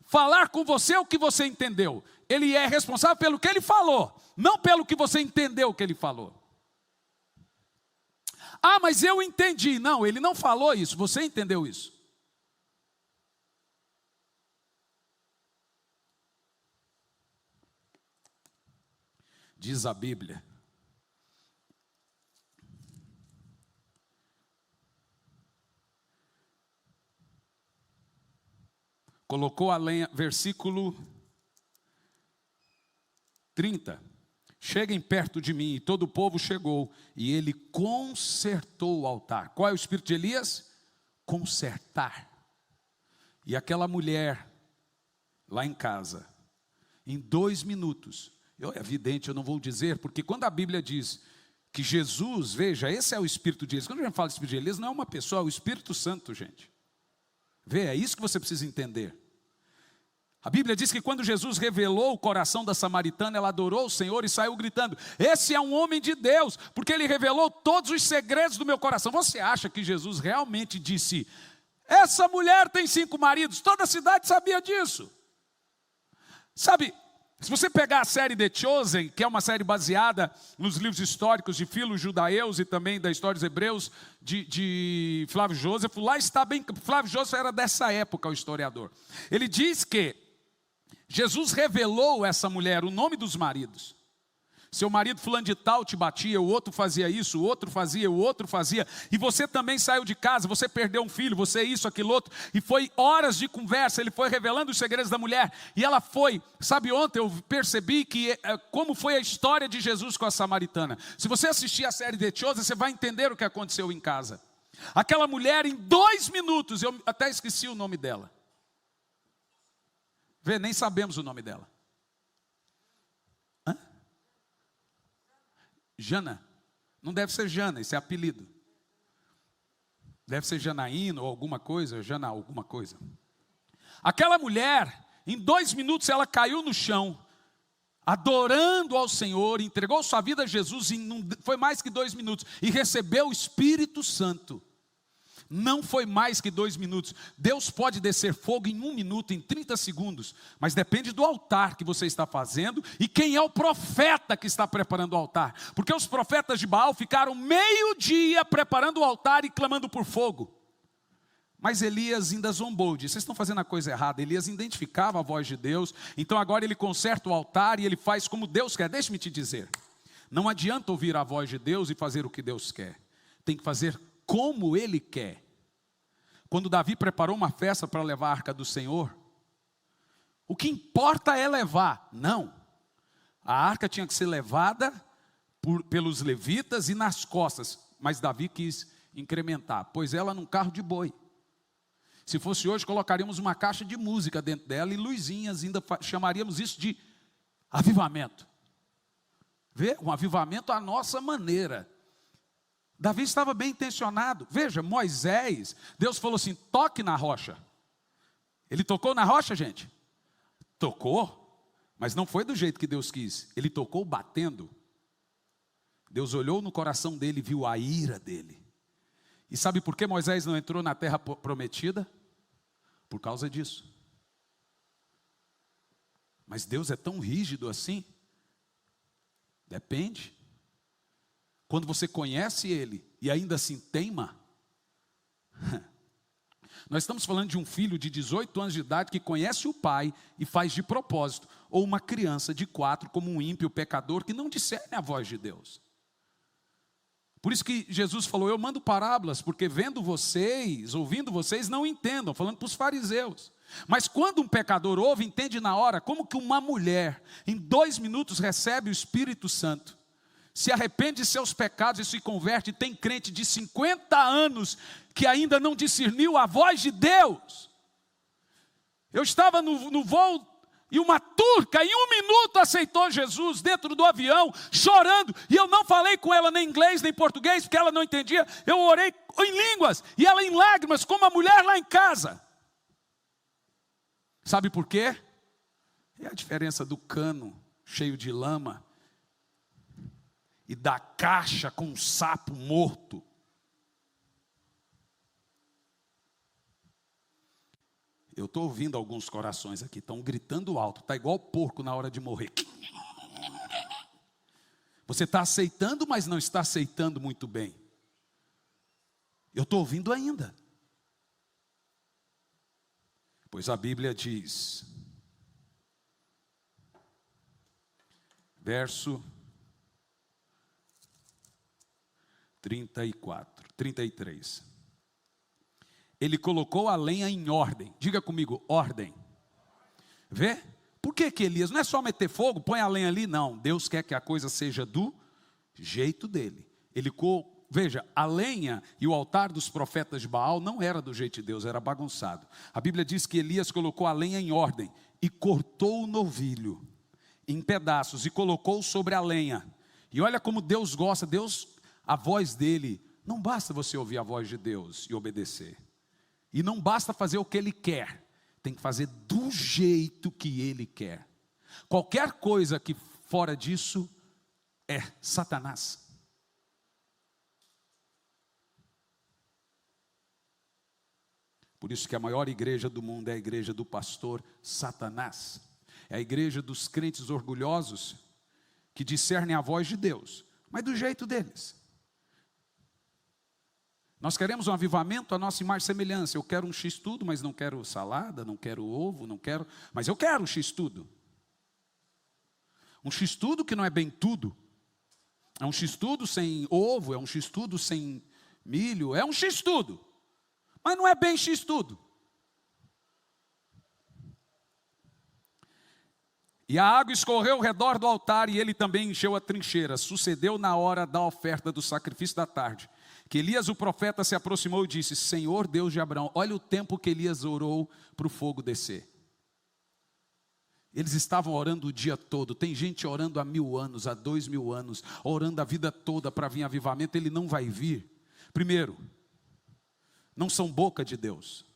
falar com você o que você entendeu. Ele é responsável pelo que Ele falou, não pelo que você entendeu que Ele falou. Ah, mas eu entendi. Não, Ele não falou isso, você entendeu isso. Diz a Bíblia colocou a lenha, versículo 30. Cheguem perto de mim, e todo o povo chegou, e ele consertou o altar. Qual é o espírito de Elias? Consertar. E aquela mulher, lá em casa, em 2 minutos, é evidente, eu não vou dizer, porque quando a Bíblia diz que Jesus, veja, esse é o espírito de Elias. Quando a gente fala de espírito de Elias, não é uma pessoa, é o Espírito Santo, gente. Vê, é isso que você precisa entender. A Bíblia diz que quando Jesus revelou o coração da samaritana, ela adorou o Senhor e saiu gritando: esse é um homem de Deus, porque ele revelou todos os segredos do meu coração. Você acha que Jesus realmente disse: essa mulher tem 5 maridos? Toda a cidade sabia disso. Sabe, se você pegar a série The Chosen, que é uma série baseada nos livros históricos de Filos Judaeus e também da história dos Hebreus, de Flávio Josefo, lá está bem, Flávio Josefo era dessa época, o historiador. Ele diz que Jesus revelou a essa mulher o nome dos maridos. Seu marido fulano de tal te batia, o outro fazia isso, o outro fazia, e você também saiu de casa, você perdeu um filho, você isso, aquilo outro, e foi horas de conversa, ele foi revelando os segredos da mulher, e ela foi, sabe, ontem eu percebi que, como foi a história de Jesus com a samaritana. Se você assistir a série The Chosen, você vai entender o que aconteceu em casa. Aquela mulher, em 2 minutos, eu até esqueci o nome dela. Vê, nem sabemos o nome dela. Jana, não deve ser Jana, esse é apelido. Deve ser Janaína ou alguma coisa, Jana alguma coisa. Aquela mulher, em 2 minutos ela caiu no chão, adorando ao Senhor, entregou sua vida a Jesus, foi mais que 2 minutos, e recebeu o Espírito Santo. Não foi mais que 2 minutos. Deus pode descer fogo em 1 minuto, em 30 segundos. Mas depende do altar que você está fazendo e quem é o profeta que está preparando o altar. Porque os profetas de Baal ficaram meio-dia preparando o altar e clamando por fogo. Mas Elias ainda zombou, disse: vocês estão fazendo a coisa errada. Elias identificava a voz de Deus. Então agora ele conserta o altar e ele faz como Deus quer. Deixe-me te dizer, não adianta ouvir a voz de Deus e fazer o que Deus quer. Tem que fazer como Ele quer. Quando Davi preparou uma festa para levar a arca do Senhor, o que importa é levar. Não, a arca tinha que ser levada pelos levitas e nas costas, mas Davi quis incrementar, pôs ela num carro de boi. Se fosse hoje, colocaríamos uma caixa de música dentro dela e luzinhas, ainda chamaríamos isso de avivamento. Vê, um avivamento à nossa maneira. Davi estava bem intencionado. Veja, Moisés, Deus falou assim: toque na rocha. Ele tocou na rocha, gente? Tocou, mas não foi do jeito que Deus quis. Ele tocou batendo. Deus olhou no coração dele e viu a ira dele. E sabe por que Moisés não entrou na terra prometida? Por causa disso. Mas Deus é tão rígido assim? Depende. Quando você conhece Ele e ainda assim teima. Nós estamos falando de um filho de 18 anos de idade que conhece o pai e faz de propósito. Ou uma criança de 4 como um ímpio pecador que não discerne a voz de Deus. Por isso que Jesus falou: eu mando parábolas, porque vendo vocês, ouvindo vocês, não entendam. Falando para os fariseus. Mas quando um pecador ouve, entende na hora. Como que uma mulher em 2 minutos recebe o Espírito Santo, se arrepende de seus pecados e se converte, e tem crente de 50 anos que ainda não discerniu a voz de Deus. Eu estava no voo e uma turca em 1 minuto aceitou Jesus dentro do avião, chorando, e eu não falei com ela nem inglês nem português, porque ela não entendia. Eu orei em línguas, e ela em lágrimas, como a mulher lá em casa. Sabe por quê? É a diferença do cano cheio de lama e da caixa com um sapo morto. Eu estou ouvindo alguns corações aqui, estão gritando alto, está igual porco na hora de morrer. Você está aceitando, mas não está aceitando muito bem. Eu estou ouvindo ainda. Pois a Bíblia diz, verso 33. ele colocou a lenha em ordem. Diga comigo, ordem. Vê? Por que Elias, não é só meter fogo, põe a lenha ali? Não, Deus quer que a coisa seja do jeito dele. Veja, a lenha e o altar dos profetas de Baal não era do jeito de Deus, era bagunçado. A Bíblia diz que Elias colocou a lenha em ordem e cortou o novilho em pedaços e colocou sobre a lenha. E olha como Deus gosta, a voz dele, não basta você ouvir a voz de Deus e obedecer. E não basta fazer o que ele quer, tem que fazer do jeito que ele quer. Qualquer coisa que fora disso é Satanás. Por isso que a maior igreja do mundo é a igreja do pastor Satanás. É a igreja dos crentes orgulhosos que discernem a voz de Deus, mas do jeito deles. Nós queremos um avivamento à nossa imagem e semelhança. Eu quero um x-tudo, mas não quero salada, não quero ovo, mas eu quero um x-tudo. Um x-tudo que não é bem tudo. É um x-tudo sem ovo, é um x-tudo sem milho, é um x-tudo. Mas não é bem x-tudo. E a água escorreu ao redor do altar e ele também encheu a trincheira. Sucedeu na hora da oferta do sacrifício da tarde, que Elias o profeta se aproximou e disse: Senhor Deus de Abraão, olha o tempo que Elias orou para o fogo descer. Eles estavam orando o dia todo. Tem gente orando há 1000 anos, há 2000 anos, orando a vida toda para vir avivamento. Ele não vai vir. Primeiro, não são boca de Deus.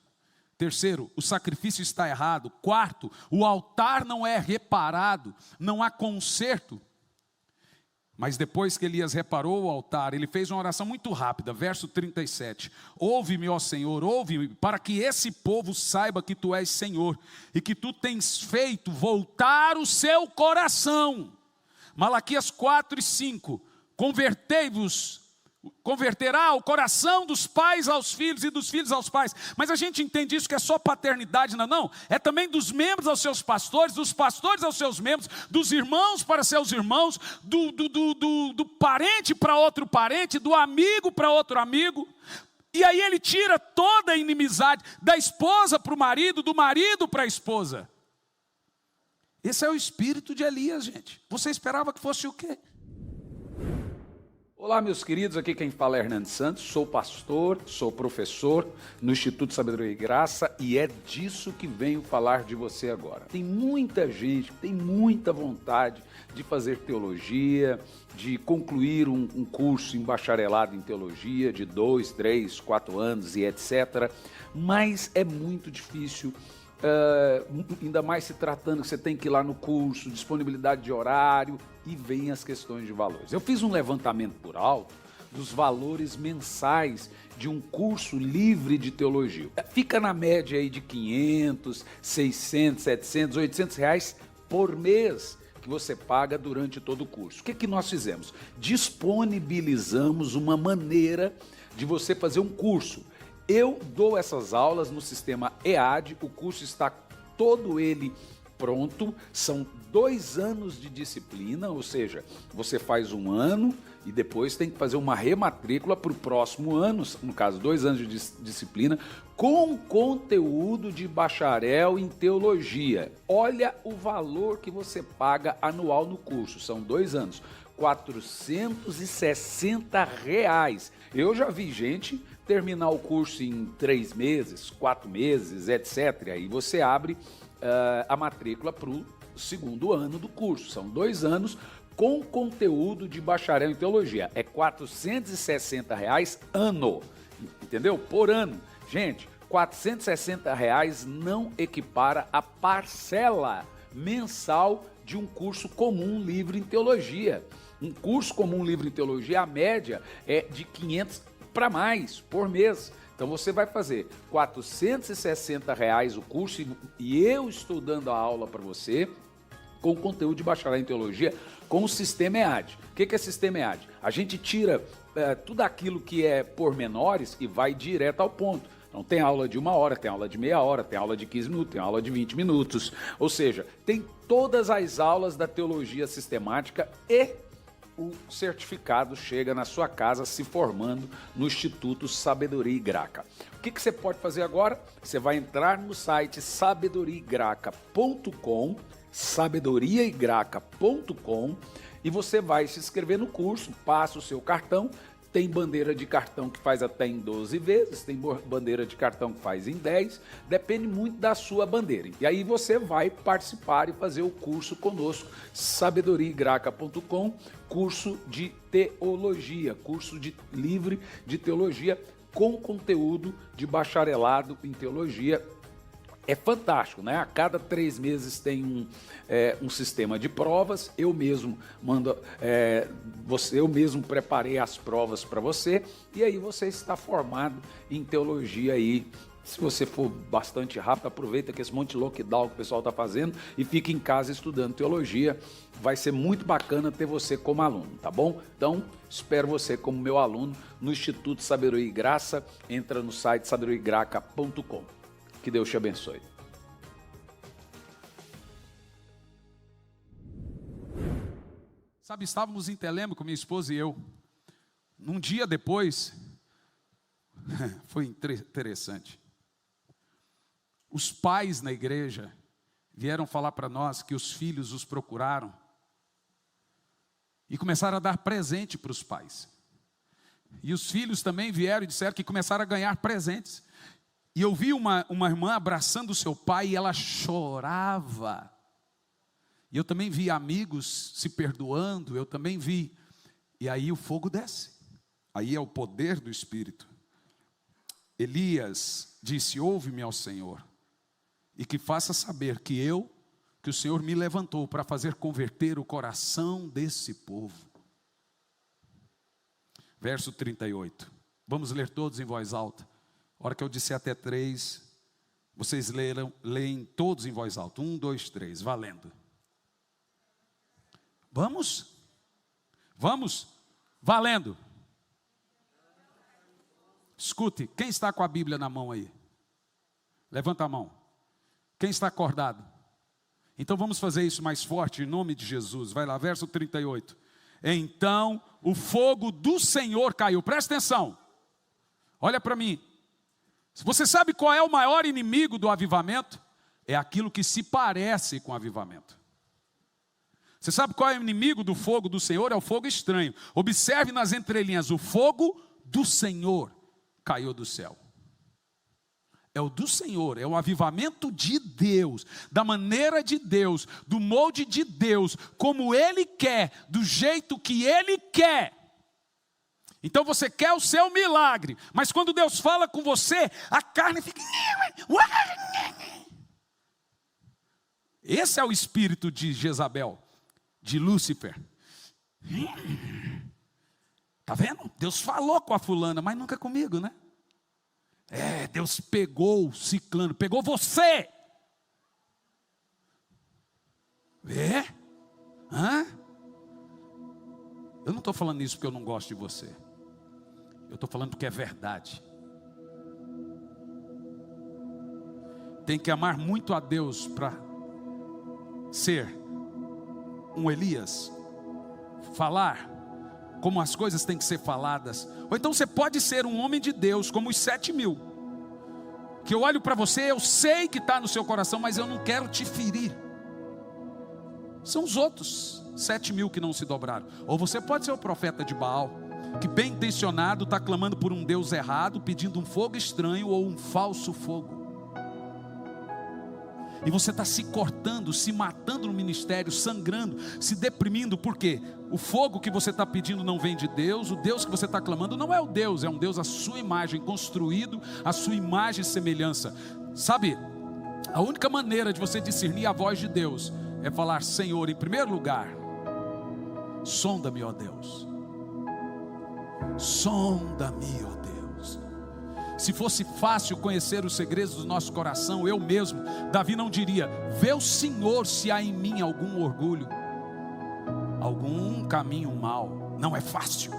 Terceiro, o sacrifício está errado. Quarto, o altar não é reparado, não há conserto. Mas depois que Elias reparou o altar, ele fez uma oração muito rápida, verso 37. Ouve-me, ó Senhor, ouve-me, para que esse povo saiba que tu és Senhor, e que tu tens feito voltar o seu coração. Malaquias 4:5, converterá o coração dos pais aos filhos e dos filhos aos pais. Mas a gente entende isso que é só paternidade, não. É também dos membros aos seus pastores, dos pastores aos seus membros, dos irmãos para seus irmãos, do parente para outro parente, do amigo para outro amigo. E aí ele tira toda a inimizade da esposa para o marido, do marido para a esposa. Esse é o espírito de Elias, gente. Você esperava que fosse o quê? Olá, meus queridos, aqui quem fala é Hernandes Santos, sou pastor, sou professor no Instituto Sabedoria e Graça e é disso que venho falar de você agora. Tem muita gente que tem muita vontade de fazer teologia, de concluir um curso em bacharelado em teologia de 2, 3, 4 anos e etc. Mas é muito difícil. Ainda mais se tratando que você tem que ir lá no curso, disponibilidade de horário, e vem as questões de valores. Eu fiz um levantamento por alto dos valores mensais de um curso livre de teologia. Fica na média aí de 500, 600, 700, 800 reais por mês que você paga durante todo o curso. O que nós fizemos? Disponibilizamos uma maneira de você fazer um curso. Eu dou essas aulas no sistema EAD, o curso está todo ele pronto, são 2 anos de disciplina, ou seja, você faz 1 ano e depois tem que fazer uma rematrícula para o próximo ano, no caso 2 anos de disciplina, com conteúdo de bacharel em teologia. Olha o valor que você paga anual no curso, são 2 anos, R$460. Eu já vi gente terminar o curso em 3 meses, 4 meses, etc. Aí você abre a matrícula para o 2º ano do curso. São 2 anos com conteúdo de bacharel em teologia. É R$460 ano, entendeu? Por ano. Gente, R$460 não equipara a parcela mensal de um curso comum livre em teologia. Um curso comum livre em teologia, a média é de 500 para mais por mês. Então você vai fazer R$460 o curso e eu estou dando a aula para você com conteúdo de bacharel em teologia com o sistema EAD. O que é sistema EAD? A gente tira tudo aquilo que é pormenores e vai direto ao ponto. Então tem aula de 1 hora, tem aula de meia hora, tem aula de 15 minutos, tem aula de 20 minutos. Ou seja, tem todas as aulas da teologia sistemática e o certificado chega na sua casa se formando no Instituto Sabedoria e Graca. O que você pode fazer agora? Você vai entrar no site sabedoriaigraca.com, sabedoriaigraca.com, e você vai se inscrever no curso, passa o seu cartão. Tem bandeira de cartão que faz até em 12 vezes, tem bandeira de cartão que faz em 10, depende muito da sua bandeira. E aí você vai participar e fazer o curso conosco, sabedoriaigraca.com, curso de teologia, curso livre de teologia com conteúdo de bacharelado em teologia. É fantástico, né? A cada 3 meses tem um sistema de provas. Eu mesmo eu mesmo preparei as provas para você, e aí você está formado em teologia aí. Se você for bastante rápido, aproveita que esse monte de lockdown que o pessoal está fazendo e fica em casa estudando teologia. Vai ser muito bacana ter você como aluno, tá bom? Então, espero você como meu aluno no Instituto Sabedoria e Graça. Entra no site sabedoriaigraca.com. Que Deus te abençoe. Sabe, estávamos em Telêmaco, minha esposa e eu. Num dia depois, foi interessante. Os pais na igreja vieram falar para nós que os filhos os procuraram e começaram a dar presente para os pais. E os filhos também vieram e disseram que começaram a ganhar presentes. E eu vi uma irmã abraçando o seu pai e ela chorava. E eu também vi amigos se perdoando, eu também vi. E aí o fogo desce. Aí é o poder do Espírito. Elias disse: ouve-me ao Senhor, e que faça saber que o Senhor me levantou para fazer converter o coração desse povo. Verso 38. Vamos ler todos em voz alta. A hora que eu disser até 3, vocês leem todos em voz alta. 1, 2, 3, valendo. Vamos? Vamos? Valendo. Escute, quem está com a Bíblia na mão aí? Levanta a mão. Quem está acordado? Então vamos fazer isso mais forte em nome de Jesus. Vai lá, verso 38. Então o fogo do Senhor caiu. Presta atenção. Olha para mim. Você sabe qual é o maior inimigo do avivamento? É aquilo que se parece com avivamento. Você sabe qual é o inimigo do fogo do Senhor? É o fogo estranho. Observe nas entrelinhas: o fogo do Senhor caiu do céu. É o do Senhor, é o avivamento de Deus, da maneira de Deus, do molde de Deus, como Ele quer, do jeito que Ele quer. Então você quer o seu milagre, mas quando Deus fala com você, a carne fica... Esse é o espírito de Jezabel, de Lúcifer. Está vendo? Deus falou com a fulana, mas nunca comigo, né? Deus pegou o ciclano, pegou você. Eu não estou falando isso porque eu não gosto de você. Eu estou falando porque é verdade. Tem que amar muito a Deus para ser um Elias, falar como as coisas têm que ser faladas. Ou então você pode ser um homem de Deus, como os 7.000, que eu olho para você, eu sei que está no seu coração, mas eu não quero te ferir. São os outros 7.000 que não se dobraram. Ou você pode ser o profeta de Baal, que bem intencionado está clamando por um Deus errado, pedindo um fogo estranho ou um falso fogo. E você está se cortando, se matando no ministério, sangrando, se deprimindo, por quê? O fogo que você está pedindo não vem de Deus, o Deus que você está clamando não é o Deus, é um Deus à sua imagem, construído à sua imagem e semelhança. Sabe, a única maneira de você discernir a voz de Deus é falar: Senhor, em primeiro lugar, sonda-me, ó Deus. Sonda-me, ó Deus. Se fosse fácil conhecer os segredos do nosso coração, eu mesmo, Davi não diria: vê o Senhor se há em mim algum orgulho, algum caminho mau. Não é fácil.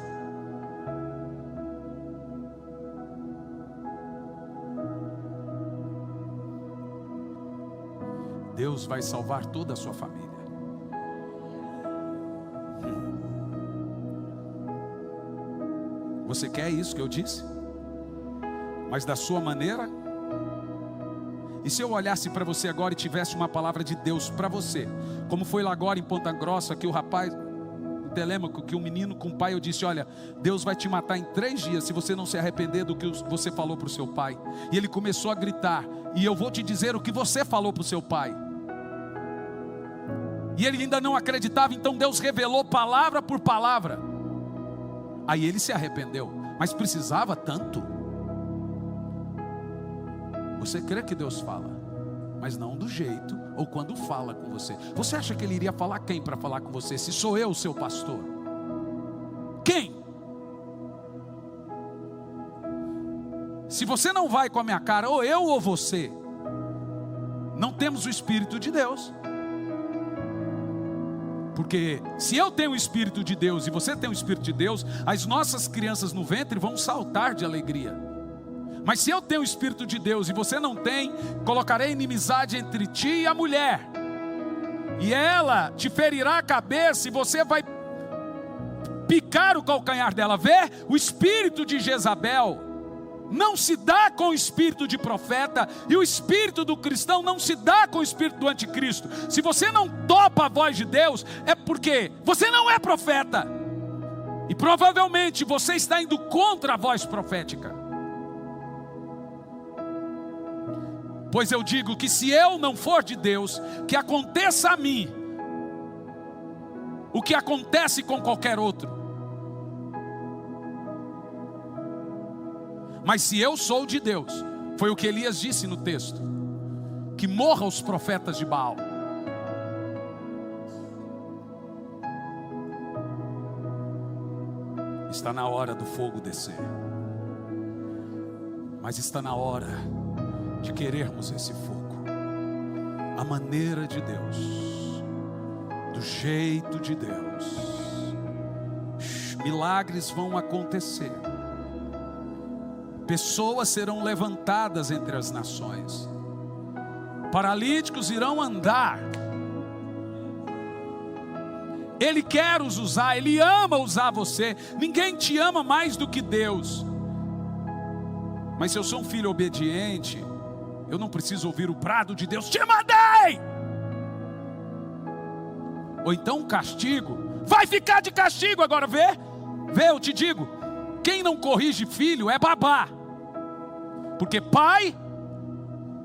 Deus vai salvar toda a sua família. Você quer isso que eu disse? Mas da sua maneira? E se eu olhasse para você agora e tivesse uma palavra de Deus para você, como foi lá agora em Ponta Grossa, que o rapaz, em Telêmaco, que um menino com o pai, eu disse: olha, Deus vai te matar em 3 dias se você não se arrepender do que você falou para o seu pai. E ele começou a gritar: e eu vou te dizer o que você falou para o seu pai. E ele ainda não acreditava, então Deus revelou palavra por palavra. Aí ele se arrependeu, mas precisava tanto. Você crê que Deus fala, mas não do jeito ou quando fala com você. Você acha que ele iria falar quem para falar com você? Se sou eu o seu pastor, quem? Se você não vai com a minha cara, ou eu ou você, não temos o Espírito de Deus. Porque se eu tenho o Espírito de Deus e você tem o Espírito de Deus, as nossas crianças no ventre vão saltar de alegria. Mas se eu tenho o Espírito de Deus e você não tem, colocarei inimizade entre ti e a mulher, e ela te ferirá a cabeça, e você vai picar o calcanhar dela. Vê, o espírito de Jezabel não se dá com o espírito de profeta, e o espírito do cristão não se dá com o espírito do anticristo. Se você não topa a voz de Deus, é porque você não é profeta, e provavelmente você está indo contra a voz profética. Pois eu digo que se eu não for de Deus, que aconteça a mim o que acontece com qualquer outro. Mas se eu sou de Deus, foi o que Elias disse no texto, que morram os profetas de Baal. Está na hora do fogo descer, mas está na hora de querermos esse fogo, a maneira de Deus, do jeito de Deus. Milagres vão acontecer, pessoas serão levantadas entre as nações, paralíticos irão andar. Ele quer os usar, Ele ama usar você. Ninguém te ama mais do que Deus. Mas se eu sou um filho obediente, eu não preciso ouvir o brado de Deus: te mandei! Ou então um castigo, vai ficar de castigo agora. Vê, eu te digo, quem não corrige filho é babá. Porque pai,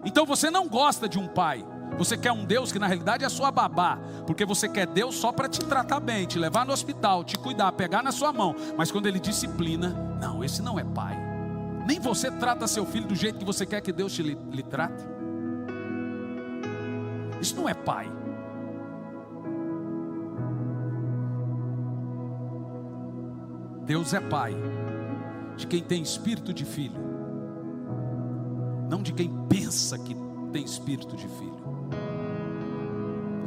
então você não gosta de um pai, você quer um Deus que na realidade é sua babá. Porque você quer Deus só para te tratar bem, te levar no hospital, te cuidar, pegar na sua mão. Mas quando Ele disciplina, não, esse não é pai. Nem você trata seu filho do jeito que você quer que Deus lhe trate. Isso não é pai. Deus é pai de quem tem espírito de filho, não de quem pensa que tem espírito de filho.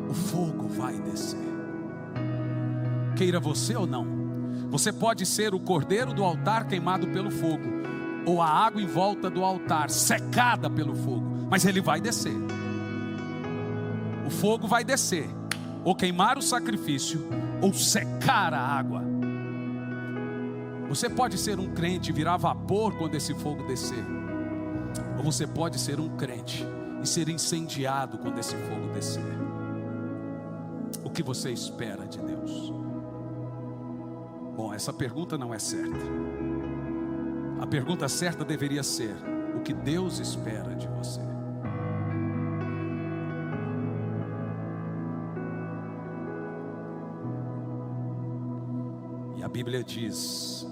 O fogo vai descer, queira você ou não. Você pode ser o cordeiro do altar queimado pelo fogo, ou a água em volta do altar secada pelo fogo, mas ele vai descer. O fogo vai descer, ou queimar o sacrifício, ou secar a água. Você pode ser um crente e virar vapor quando esse fogo descer, ou você pode ser um crente e ser incendiado quando esse fogo descer. O que você espera de Deus? Bom, essa pergunta não é certa. A pergunta certa deveria ser: o que Deus espera de você? E a Bíblia diz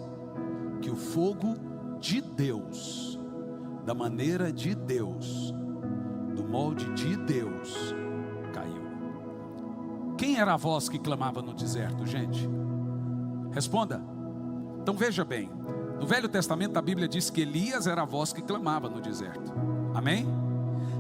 que o fogo de Deus, da maneira de Deus, do molde de Deus, caiu. Quem era a voz que clamava no deserto, gente? Responda. Então veja bem, no Velho Testamento a Bíblia diz que Elias era a voz que clamava no deserto. Amém?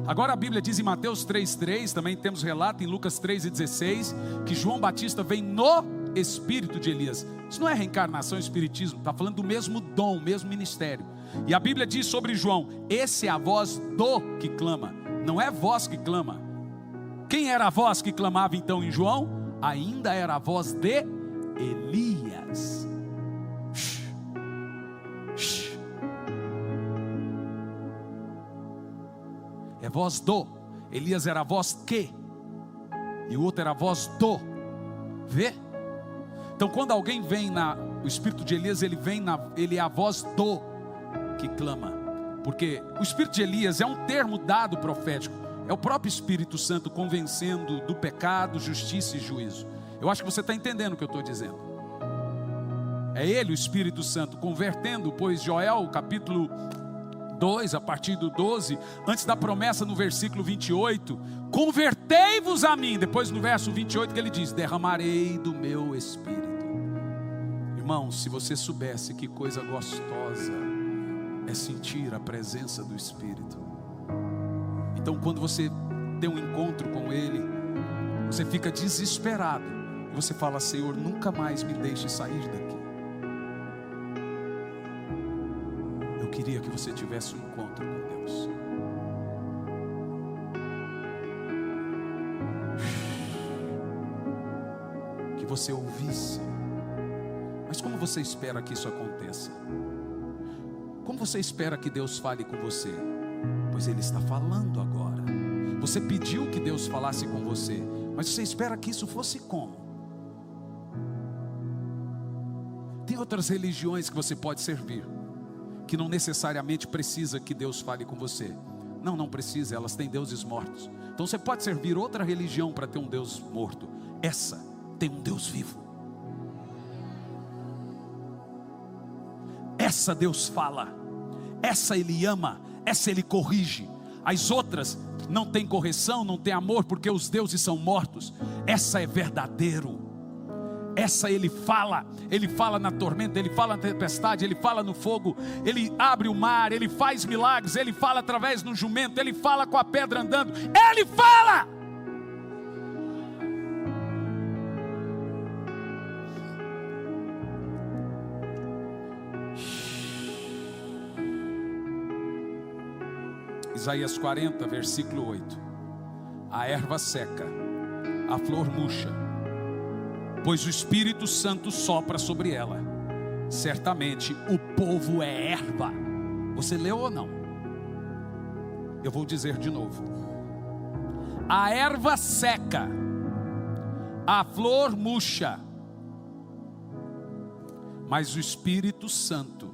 Agora a Bíblia diz em Mateus 3,3, também temos relato em Lucas 3,16, que João Batista vem no espírito de Elias. Isso não é reencarnação, espiritismo, está falando do mesmo dom, o mesmo ministério. E a Bíblia diz sobre João: esse é a voz do que clama, não é voz que clama. Quem era a voz que clamava então em João? Ainda era a voz de Elias. é voz do. Elias era a voz que, e o outro era a voz do. Vê? Então quando alguém vem o espírito de Elias, ele é a voz do que clama. Porque o espírito de Elias é um termo dado profético. É o próprio Espírito Santo convencendo do pecado, justiça e juízo. Eu acho que você está entendendo o que eu estou dizendo. É ele, o Espírito Santo, convertendo, pois Joel, capítulo 2, a partir do 12, antes da promessa no versículo 28, convertei-vos a mim. Depois no verso 28 que ele diz, derramarei do meu Espírito. Irmão, se você soubesse que coisa gostosa é sentir a presença do Espírito. Então quando você tem um encontro com Ele, você fica desesperado, e você fala, Senhor, nunca mais me deixe sair daqui. Eu queria que você tivesse um encontro com Deus. Que você ouvisse. Mas como você espera que isso aconteça? Como você espera que Deus fale com você? Pois Ele está falando agora. Você pediu que Deus falasse com você, mas você espera que isso fosse como? Tem outras religiões que você pode servir, que não necessariamente precisa que Deus fale com você. Não precisa, elas têm deuses mortos. Então você pode servir outra religião para ter um Deus morto. Essa tem um Deus vivo. Essa Deus fala, essa Ele ama, essa Ele corrige. As outras não tem correção, não tem amor, porque os deuses são mortos. Essa é verdadeiro. Essa Ele fala na tormenta, Ele fala na tempestade, Ele fala no fogo, Ele abre o mar, Ele faz milagres, Ele fala através do jumento, Ele fala com a pedra andando, Ele fala! Isaías 40, versículo 8. A erva seca, a flor murcha, pois o Espírito Santo sopra sobre ela. Certamente o povo é erva. Você leu ou não? Eu vou dizer de novo. A erva seca, a flor murcha, mas o Espírito Santo.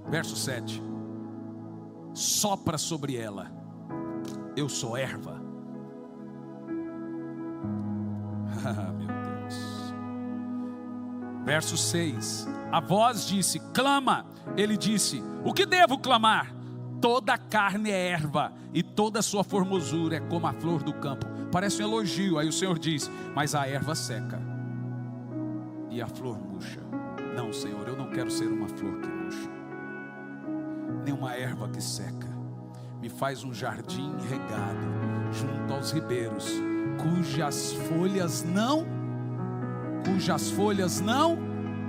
Verso 7. Sopra sobre ela. Eu sou erva. Ah, meu Deus. Verso 6. A voz disse, clama. Ele disse, o que devo clamar? Toda a carne é erva, e toda a sua formosura é como a flor do campo. Parece um elogio. Aí o Senhor diz, mas a erva seca e a flor murcha. Não, Senhor, eu não quero ser uma flor que murcha, nem uma erva que seca. Me faz um jardim regado junto aos ribeiros, cujas folhas não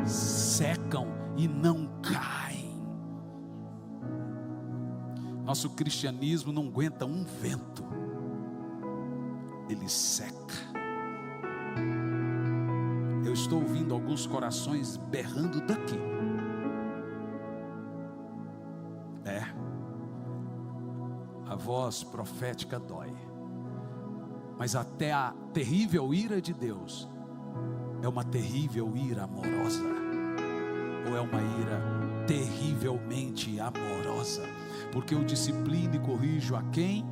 secam e não caem. Nosso cristianismo não aguenta um vento, ele seca. Eu estou ouvindo alguns corações berrando daqui. A voz profética dói, mas até a terrível ira de Deus é uma terrível ira amorosa, ou é uma ira terrivelmente amorosa, porque eu disciplino e corrijo a quem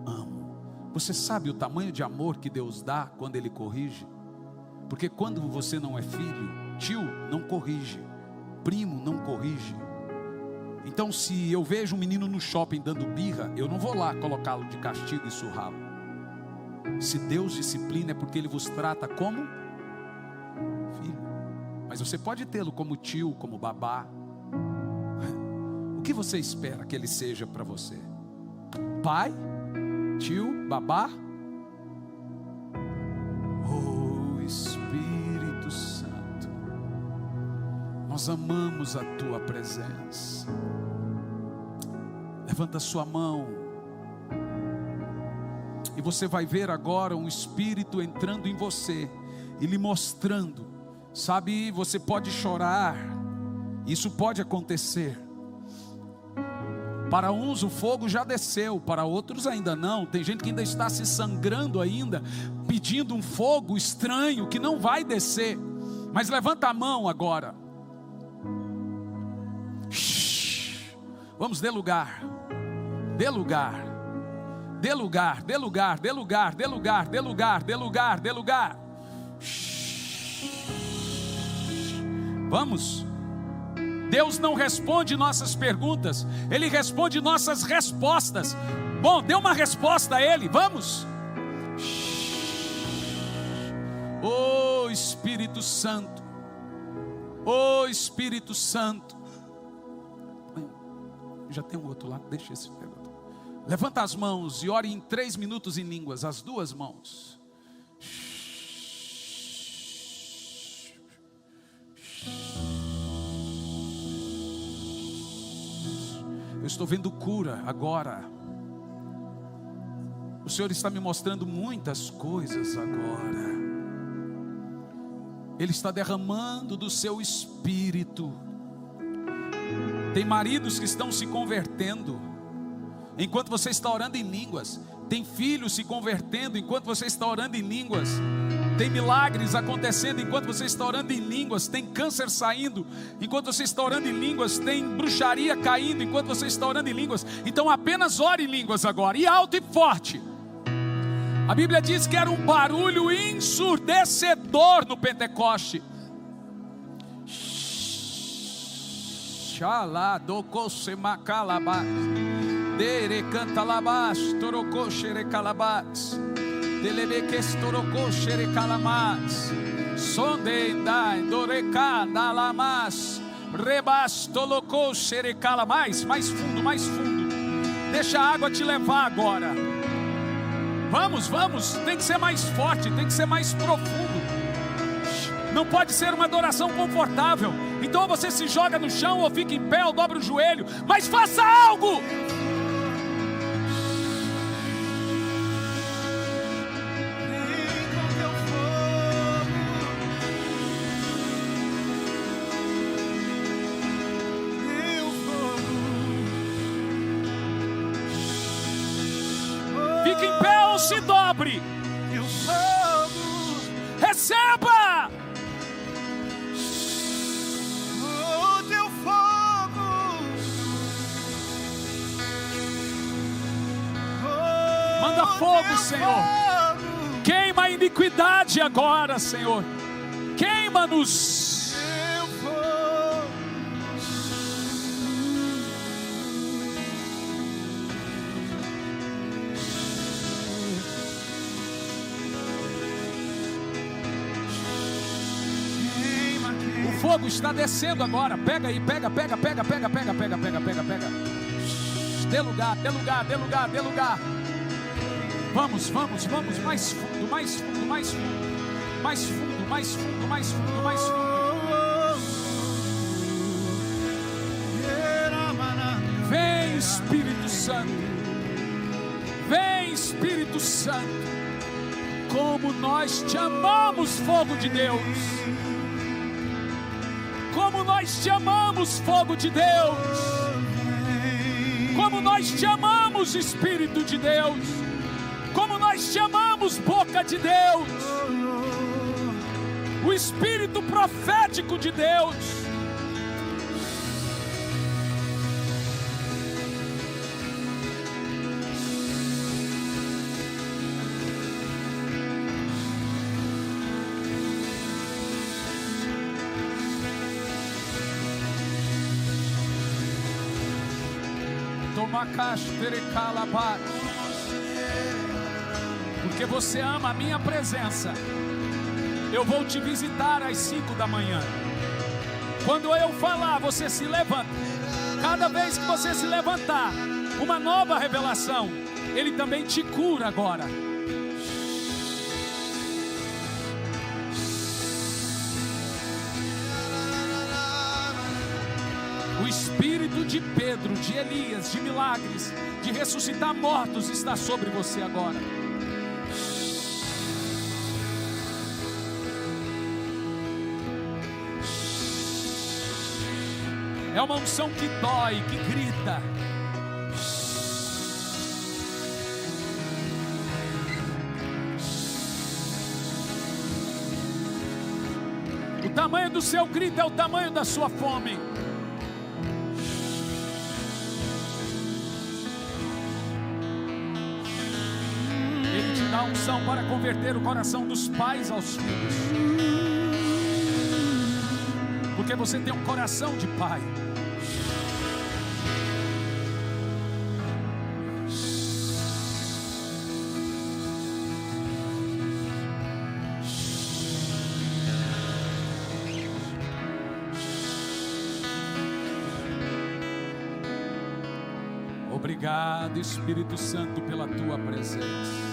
amo. Você sabe o tamanho de amor que Deus dá quando Ele corrige? Porque quando você não é filho, tio não corrige, primo não corrige. Então se eu vejo um menino no shopping dando birra, eu não vou lá colocá-lo de castigo e surrá-lo. Se Deus disciplina é porque Ele vos trata como filho. Mas você pode tê-lo como tio, como babá. O que você espera que Ele seja para você? Pai? Tio? Babá? Oh Espírito Santo, nós amamos a Tua presença. Levanta sua mão, e você vai ver agora um Espírito entrando em você e lhe mostrando. Sabe, você pode chorar Isso pode acontecer. Para uns o fogo já desceu, para outros ainda não. Tem gente que ainda está se sangrando ainda, pedindo um fogo estranho que não vai descer. Mas levanta a mão agora. Vamos, dê lugar. Dê lugar. Dê lugar, dê lugar, dê lugar, dê lugar, dê lugar, dê lugar, dê lugar. Vamos. Deus não responde nossas perguntas, Ele responde nossas respostas. Bom, dê uma resposta a Ele, vamos. Oh Espírito Santo, oh Espírito Santo. Já tem um outro lá, deixa esse pergunta. Levanta as mãos e ore em 3 minutos em línguas, as duas mãos. Eu estou vendo cura agora. O Senhor está me mostrando muitas coisas agora. Ele está derramando do seu espírito. Tem maridos que estão se convertendo enquanto você está orando em línguas. Tem filhos se convertendo enquanto você está orando em línguas. Tem milagres acontecendo enquanto você está orando em línguas. Tem câncer saindo enquanto você está orando em línguas. Tem bruxaria caindo enquanto você está orando em línguas. Então apenas ore em línguas agora, e alto e forte. A Bíblia diz que era um barulho ensurdecedor no Pentecoste. Dere canta labas, torocô xerecalabas, delebeques torocô xerecalamas, sondendai, doreca, dalamas, rebas, tolocô xerecalamais, mais fundo, deixa a água te levar agora. Vamos, tem que ser mais forte, tem que ser mais profundo. Não pode ser uma adoração confortável. Então você se joga no chão ou fica em pé ou dobra o joelho, mas faça algo. Fique em pé ou se dobre. Receba o teu fogo. Manda fogo, Senhor. Queima a iniquidade agora, Senhor. Queima-nos. O fogo está descendo agora. Pega aí, pega. Dê lugar. Vamos, mais fundo. Vem Espírito Santo. Vem Espírito Santo. Como nós te amamos, fogo de Deus. Como nós te amamos, fogo de Deus. Como nós te amamos, Espírito de Deus. Como nós te amamos, boca de Deus. O Espírito profético de Deus. Porque você ama a minha presença, eu vou te visitar às 5 da manhã. Quando eu falar, você se levanta. Cada vez que você se levantar, uma nova revelação. Ele também te cura agora. O espírito de Pedro, de Elias, de milagres, de ressuscitar mortos está sobre você agora. É uma unção que dói, que grita. O tamanho do seu grito é o tamanho da sua fome. Ele te dá unção para converter o coração dos pais aos filhos. Porque você tem um coração de pai. Obrigado, Espírito Santo, pela tua presença.